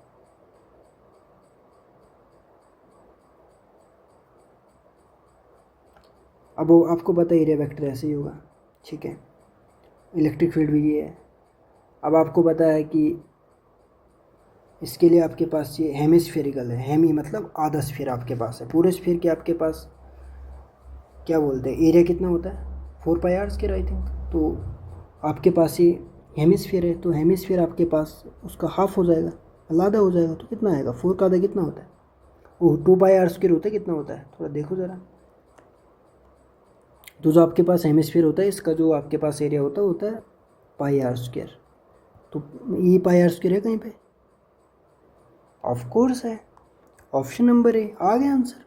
अब वो आपको पता है एरिया वेक्टर ऐसे ही होगा, ठीक है, इलेक्ट्रिक फील्ड भी ये है। अब आपको पता है कि इसके लिए आपके पास ये हेमिस्फेरिकल है, हेमी मतलब आधा स्फीयर आपके पास है, पूरे स्फीयर के आपके पास क्या बोलते हैं, एरिया कितना होता है 4 पाई आर स्क्वायर आई थिंक। तो आपके पास ये हेमिस्फीयर है, तो हेमिस्फीयर आपके पास उसका हाफ हो जाएगा, आधा हो जाएगा, तो कितना आएगा, 4 का आधा कितना होता है, वो 2 पाई आर स्क्वायर होता है, कितना होता है थोड़ा देखो ज़रा। तो जो आपके पास हेमिस्फीयर होता है, इसका जो आपके पास एरिया होता है पाई आर स्क्वायर, तो ये पाई आर स्क्वायर है कहीं पे, ऑफ कोर्स है, ऑप्शन नंबर ए, आ गया आंसर।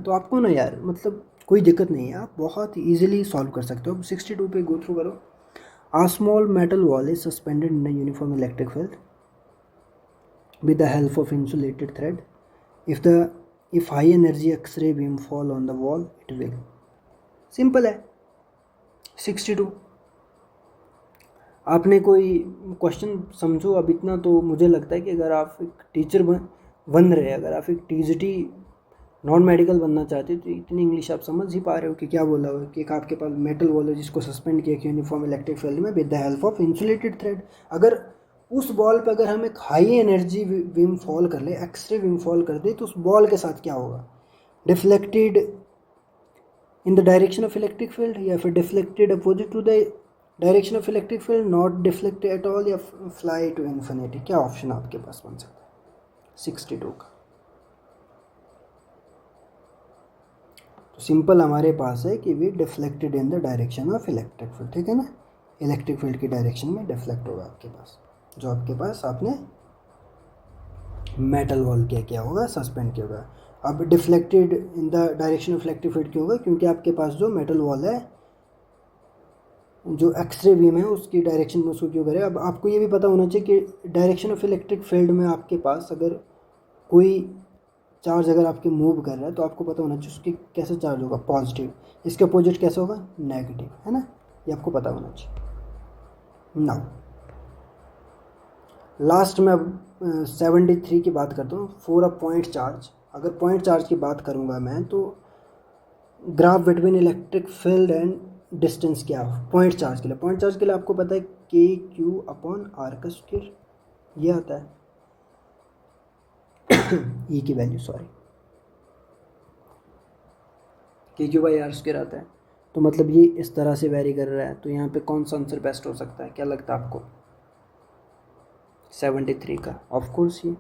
तो आपको ना यार मतलब कोई दिक्कत नहीं है, आप बहुत इजीली सॉल्व कर सकते हो। अब 62 पे गो थ्रू करो। A small metal wall is suspended in a uniform electric field with the help of insulated thread. If high energy X-ray beam fall on the wall, it will. Simple है। 62 आपने कोई question समझो अब इतना, तो मुझे लगता है कि अगर आप एक टीचर बन रहे हैं, अगर आप एक टीजीटी नॉन मेडिकल बनना चाहते हो, तो इतनी इंग्लिश आप समझ ही पा रहे हो कि क्या बोला हुआ है कि एक आपके पास मेटल वॉल है जिसको सस्पेंड किया कि यूनिफॉर्म इलेक्ट्रिक फील्ड में with the help of insulated thread. अगर उस बॉल पे अगर हम एक हाई एनर्जी बीम फॉल कर ले, एक्सरे बीम फॉल कर दे, तो उस बॉल के साथ क्या होगा, deflected in the direction of electric field, या फिर deflected opposite to the direction of electric field, not deflected at all, या फ्लाई टू इन्फिनिटी। क्या ऑप्शन आपके पास बन सकता है 62 का। तो सिंपल हमारे पास है कि we deflected in the direction of electric field, ठीक है ना, इलेक्ट्रिक फील्ड की डायरेक्शन में डिफ्लेक्ट होगा आपके पास, जो आपके पास आपने मेटल वॉल क्या होगा, सस्पेंड किया होगा। अब deflected in the direction of electric field क्यों होगा, क्योंकि आपके पास जो मेटल वॉल है, जो एक्सरे बीम है, उसकी डायरेक्शन में उसको क्यों करे। अब आपको ये भी पता होना चाहिए कि डायरेक्शन ऑफ इलेक्ट्रिक फील्ड में आपके पास अगर कोई चार्ज अगर आपके मूव कर रहा है, तो आपको पता होना चाहिए उसकी कैसे चार्ज होगा, पॉजिटिव, इसके अपोजिट कैसे होगा, नेगेटिव, है ना, ये आपको पता होना चाहिए। नाउ लास्ट में अब 73 की बात करता हूँ, फॉर अ पॉइंट चार्ज। अगर पॉइंट चार्ज की बात करूँगा मैं, तो graph between electric field and distance क्या है पॉइंट चार्ज के लिए। पॉइंट चार्ज के लिए आपको पता है KQ/R का स्क्वायर, ये आता है ई की वैल्यू, सॉरी, KQ/R² आता है। तो मतलब ये इस तरह से वेरी कर रहा है, तो यहाँ पे कौन सा आंसर बेस्ट हो सकता है, क्या लगता है आपको, 73 का। ऑफ कोर्स ये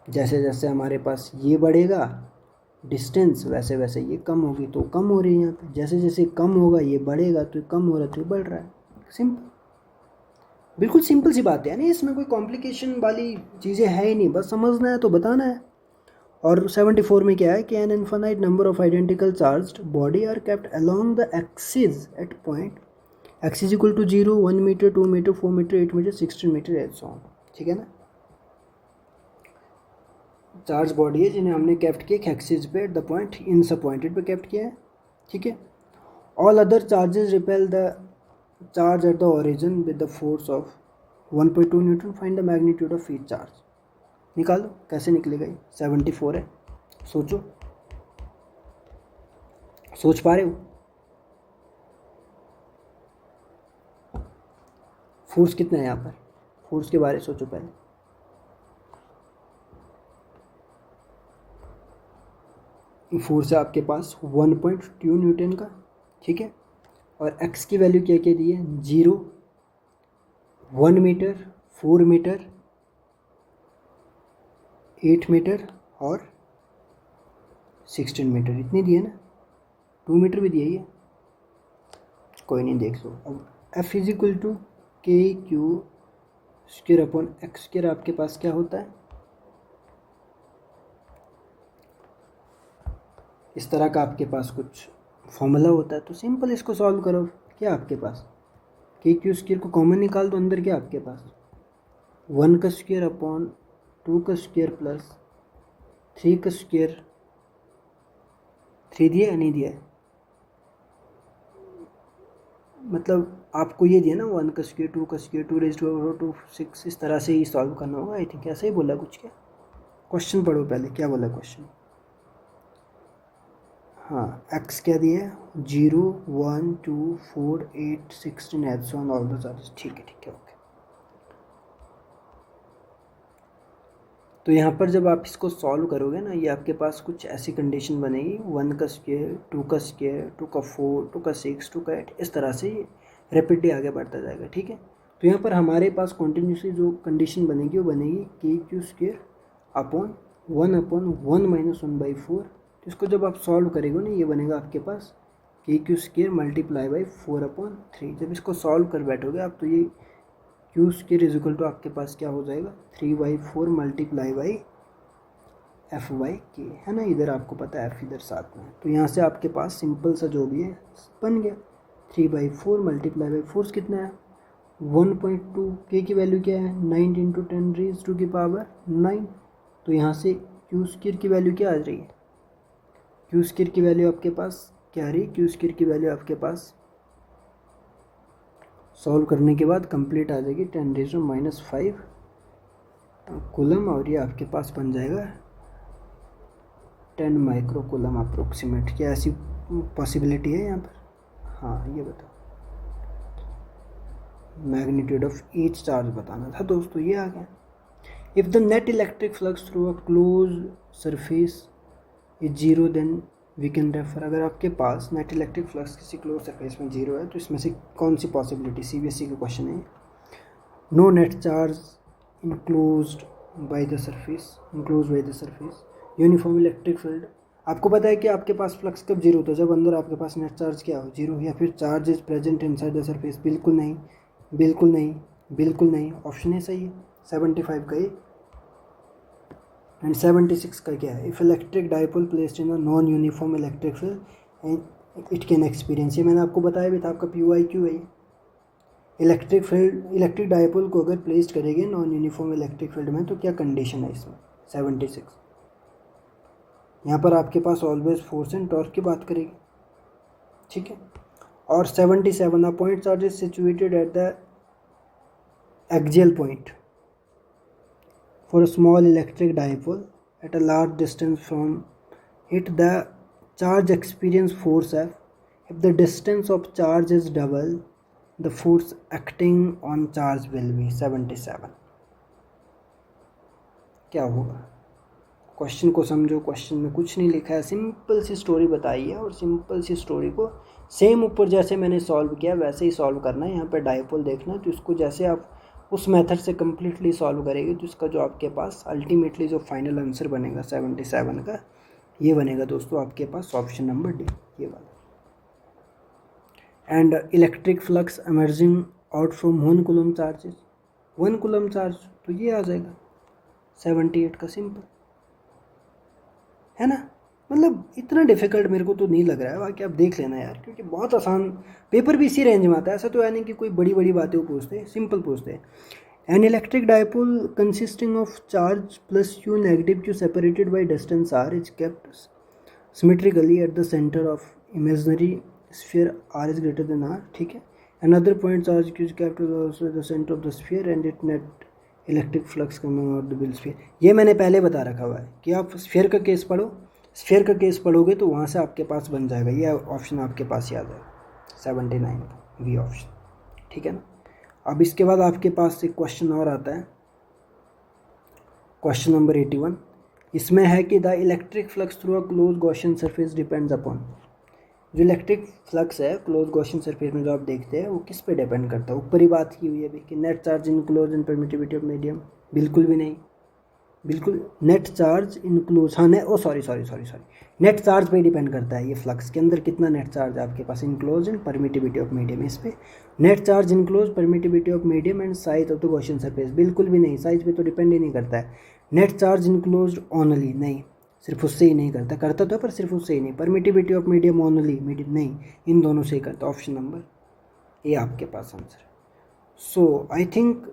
जैसे जैसे हमारे पास ये बढ़ेगा डिस्टेंस, वैसे वैसे ये कम होगी, तो कम हो रही है यहाँ पे, जैसे जैसे कम होगा ये बढ़ेगा, तो कम हो रहा है तो ये बढ़ रहा है। सिंपल, बिल्कुल सिंपल सी बात है ना, इसमें कोई कॉम्प्लिकेशन वाली चीज़ें है ही नहीं, बस समझना है तो बताना है। और 74 में क्या है कि an infinite number of identical charged body are kept along the axis at point x is equal to 0, 1 metre, 2 metre, 4 metre, 8 metre, 16 metre and so on, ठीक है ना। चार्ज बॉडी है जिन्हें हमने कैप्ट किया एक्सिस पे एट द पॉइंट इन सब pointed पे कैप्ट किया है, ठीक है। All other charges repel the charge at the origin with the force of 1.2 Newton, find the magnitude of each charge. निकालो कैसे निकलेगा ये, 74 है, सोचो, सोच पा रहे हो, फोर्स कितना है यहाँ पर, फोर्स के बारे में सोचो पहले। फोर्स है आपके पास 1.2 न्यूटन का, ठीक है। और एक्स की वैल्यू क्या क्या दी है, 0, 1 मीटर, 4 मीटर, 8 मीटर और 16 मीटर, इतनी दी है ना। 2 मीटर भी दिया ही है, कोई नहीं, देख लो। अब एफ इज इक्वल टू के Q square upon x square आपके पास क्या होता है, इस तरह का आपके पास कुछ फॉर्मूला होता है। तो सिंपल इसको सॉल्व करो। क्या आपके पास के क्यू स्क्वायर को कॉमन निकाल दो, अंदर क्या आपके पास 1 का स्क्वायर अपॉन 2 का स्क्वायर प्लस 3 का स्क्वायर, 3 दिया या नहीं दिया है, मतलब आपको ये दिया ना 1 का स्क्वायर, 2 का स्क्वायर, 2 रेज़ टू पावर 2 6, इस तरह से ही सॉल्व करना होगा। आई थिंक ऐसा ही बोला कुछ, क्या क्वेश्चन पढ़ो पहले, क्या बोला क्वेश्चन। हाँ, एक्स क्या दिया है, 0, 1, 2, 4, 8, 16 एट्स ऑन ऑल द चार्जेस, ठीक है ठीक है, ओके। तो यहाँ पर जब आप इसको सॉल्व करोगे ना, ये आपके पास कुछ ऐसी कंडीशन बनेगी, 1 का स्क्वायर, 2 का स्क्वायर, 2 का 4, 2 का 6, 2 का 8, इस तरह से ये रैपिडली आगे बढ़ता जाएगा, ठीक है। तो यहाँ पर हमारे पास कॉन्टीन्यूसली जो कंडीशन बनेगी वो बनेगी के क्यू स्क्वायर अपॉन 1 माइनस 1/4। तो इसको जब आप सॉल्व करेंगे ना, ये बनेगा आपके पास के क्यू स्क्वायर मल्टीप्लाई बाई 4/3। जब इसको सॉल्व कर बैठोगे आप, तो ये Q square is equal to आपके पास क्या हो जाएगा, 3/4 मल्टीप्लाई बाई एफ बाई के, है ना। इधर आपको पता है एफ इधर साथ में, तो यहाँ से आपके पास सिंपल सा जो भी है बन गया। 3/4 मल्टीप्लाई बाई फोर्स कितना है 1.2, के की वैल्यू क्या है 9 इंटू 10 रेज़ टू की पावर 9। तो यहाँ से क्यू स्क्वायर की वैल्यू क्या आ रही है, क्यू स्क्वायर की वैल्यू आपके पास क्या आ रही है, क्यू स्क्वायर की वैल्यू आपके पास सॉल्व करने के बाद कंप्लीट आ जाएगी 10⁻⁻5 कूलम, और ये आपके पास बन जाएगा 10 माइक्रो कूलम अप्रोक्सीमेट। क्या ऐसी पॉसिबिलिटी है यहाँ पर, हाँ ये बताओ। मैग्नीट्यूड ऑफ ईच चार्ज बताना था दोस्तों, ये आ गया। If the net electric flux through a close surface is 0 then we can refer. अगर आपके पास नेट इलेक्ट्रिक फ्लक्स किसी क्लोज सरफेस में 0 है, तो इसमें से कौन सी पॉसिबिलिटी, CBSE का क्वेश्चन है। No net charge enclosed by the surface, uniform electric field. आपको पता है कि आपके पास फ्लक्स कब 0 होता है, जब अंदर आपके पास नेट चार्ज क्या हो 0, या फिर charge is present inside the surface. बिल्कुल नहीं, बिल्कुल नहीं, बिल्कुल नहीं, ऑप्शन है सही है 75 का ये। एंड 76 का क्या है, if electric dipole placed in a non uniform electric field and it can experience. ये मैंने आपको बताया भी था, आपका PYQ है। इलेक्ट्रिक फील्ड, इलेक्ट्रिक डाइपोल को अगर प्लेस्ड करेंगे नॉन यूनिफॉर्म इलेक्ट्रिक फील्ड में, तो क्या कंडीशन है इसमें 76। यहाँ पर आपके पास ऑलवेज फोर्स एंड टॉर्क की बात करेगी, ठीक है। और 77 a point charge is situated at the axial point for a small electric dipole at a large distance from it, the charge experience force F. If the distance of charge is double, the force acting on charge will be 77। क्या होगा, question को समझो। Question में कुछ नहीं लिखा है, simple सी story बताई है, और सिंपल सी स्टोरी को सेम ऊपर जैसे मैंने सॉल्व किया वैसे ही सॉल्व करना है। यहाँ पे डाइपोल देखना है, तो इसको जैसे आप उस मेथड से कम्प्लीटली सॉल्व करेंगे, तो इसका जो आपके पास अल्टीमेटली जो फाइनल आंसर बनेगा 77 का, ये बनेगा दोस्तों आपके पास ऑप्शन नंबर डी, ये वाला। And electric flux emerging out from 1 coulomb charges, 1 coulomb charge, तो ये आ जाएगा 78 का, सिंपल है ना। मतलब इतना डिफ़िकल्ट मेरे को तो नहीं लग रहा है, बाकी आप देख लेना यार, क्योंकि बहुत आसान पेपर भी इसी रेंज में आता है। ऐसा तो है नहीं कि कोई बड़ी बड़ी बातें वो पूछते हैं, सिंपल पूछते हैं। An electric dipole consisting of charge plus Q negative Q separated by distance R is kept symmetrically at the centre of imaginary sphere R is greater than R, ठीक है। Another point charge Q is kept also the centre of the sphere and it net electric flux coming out the bill sphere. ये मैंने पहले बता रखा हुआ है कि आप स्फीयर का केस पढ़ो, स्फीयर का केस पढ़ोगे तो वहाँ से आपके पास बन जाएगा, ये ऑप्शन आपके पास याद है 79 का, बी ऑप्शन, ठीक है ना। अब इसके बाद आपके पास एक क्वेश्चन और आता है, क्वेश्चन नंबर 81। इसमें है कि the electric flux through a close Gaussian surface depends upon. जो इलेक्ट्रिक फ्लक्स है क्लोज गॉसियन सरफेस में जो आप देखते हैं वो किस पे डिपेंड करता है। ऊपर ही बात की हुई है अभी कि net charge in close and permittivity of medium, बिल्कुल भी नहीं, बिल्कुल नेट चार्ज इन क्लोज, हाँ सॉरी नेट चार्ज पे डिपेंड करता है ये फ्लक्स के अंदर कितना नेट चार्ज है आपके पास, enclose and permittivity of medium. इस पे net charge enclose, permittivity of medium and size of the Gaussian surface, बिल्कुल भी नहीं, साइज पे तो डिपेंड ही नहीं करता है। नेट चार्ज इनक्लोज ओनली, नहीं, सिर्फ उससे ही नहीं करता, करता तो पर सिर्फ उससे ही नहीं। Permittivity of medium only, medium नहीं, इन दोनों से ही करता। ऑप्शन नंबर ए आपके पास आंसर। सो आई थिंक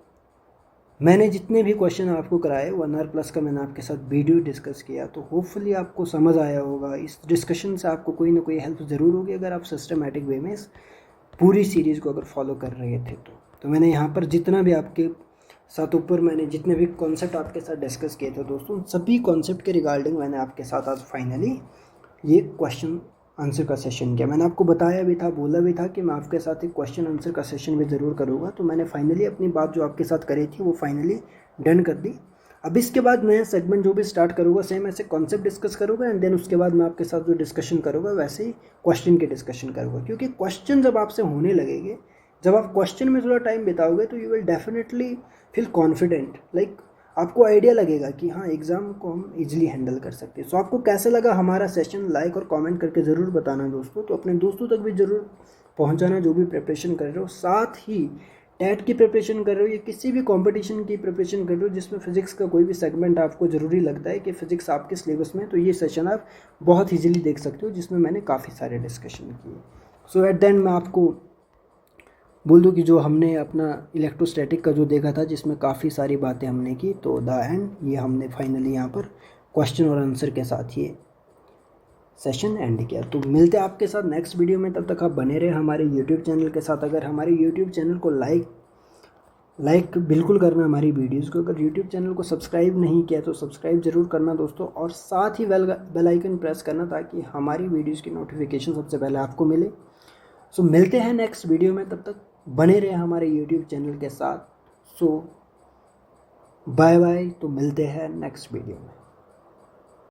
मैंने जितने भी क्वेश्चन आपको कराए 1 का मैंने आपके साथ वीडियो डिस्कस किया, तो होपफुली आपको समझ आया होगा। इस डिस्कशन से आपको कोई ना कोई हेल्प ज़रूर होगी अगर आप सिस्टमेटिक वे में इस पूरी सीरीज़ को अगर फॉलो कर रहे थे तो मैंने यहाँ पर जितना भी आपके साथ ऊपर मैंने जितने भी कॉन्सेप्ट आपके साथ डिस्कस किए थे दोस्तों, सभी कॉन्सेप्ट के रिगार्डिंग मैंने आपके साथ आज फाइनली ये क्वेश्चन आंसर का सेशन किया। मैंने आपको बताया भी था, बोला भी था कि मैं आपके साथ एक क्वेश्चन आंसर का सेशन भी ज़रूर करूँगा, तो मैंने फाइनली अपनी बात जो आपके साथ करी थी वो फाइनली डन कर दी। अब इसके बाद नया सेगमेंट जो भी स्टार्ट करूँगा सेम ऐसे कॉन्सेप्ट डिस्कस करूँगा, एंड देन उसके बाद मैं आपके साथ जो डिस्कशन करूँगा वैसे ही क्वेश्चन के डिस्कशन करूँगा। क्योंकि क्वेश्चन जब आपसे होने लगेंगे, जब आप क्वेश्चन में थोड़ा टाइम बिताओगे तो you will definitely feel confident, like आपको आइडिया लगेगा कि हाँ एग्ज़ाम को हम इजीली हैंडल कर सकते हैं। सो आपको कैसे लगा हमारा सेशन, लाइक और कमेंट करके ज़रूर बताना दोस्तों। तो अपने दोस्तों तक भी ज़रूर पहुंचाना जो भी प्रिपरेशन कर रहे हो, साथ ही टेट की प्रिपरेशन कर रहे हो या किसी भी कंपटीशन की प्रिपरेशन कर रहे हो जिसमें फिजिक्स का कोई भी सेगमेंट आपको ज़रूरी लगता है कि फिजिक्स आपके सिलेबस में, तो ये सेशन आप बहुत ईजिली देख सकते हो जिसमें मैंने काफ़ी सारे डिस्कशन किए। सो एट द एंड मैं आपको बोल दूँ कि जो हमने अपना इलेक्ट्रोस्टैटिक का जो देखा था जिसमें काफ़ी सारी बातें हमने की, तो द एंड ये हमने फाइनली यहाँ पर क्वेश्चन और आंसर के साथ ये सेशन एंड किया। तो मिलते हैं आपके साथ नेक्स्ट वीडियो में, तब तक आप बने रहे हमारे यूट्यूब चैनल के साथ। अगर हमारे यूट्यूब चैनल को लाइक बिल्कुल करना हमारी वीडियोज़ को, अगर यूट्यूब चैनल को सब्सक्राइब नहीं किया तो सब्सक्राइब ज़रूर करना दोस्तों, और साथ ही बेल आइकन प्रेस करना ताकि हमारी वीडियोज़ की नोटिफिकेशन सबसे पहले आपको मिले। सो मिलते हैं नेक्स्ट वीडियो में, तब तक बने रहे हमारे YouTube चैनल के साथ। सो बाय बाय, तो मिलते हैं नेक्स्ट वीडियो में।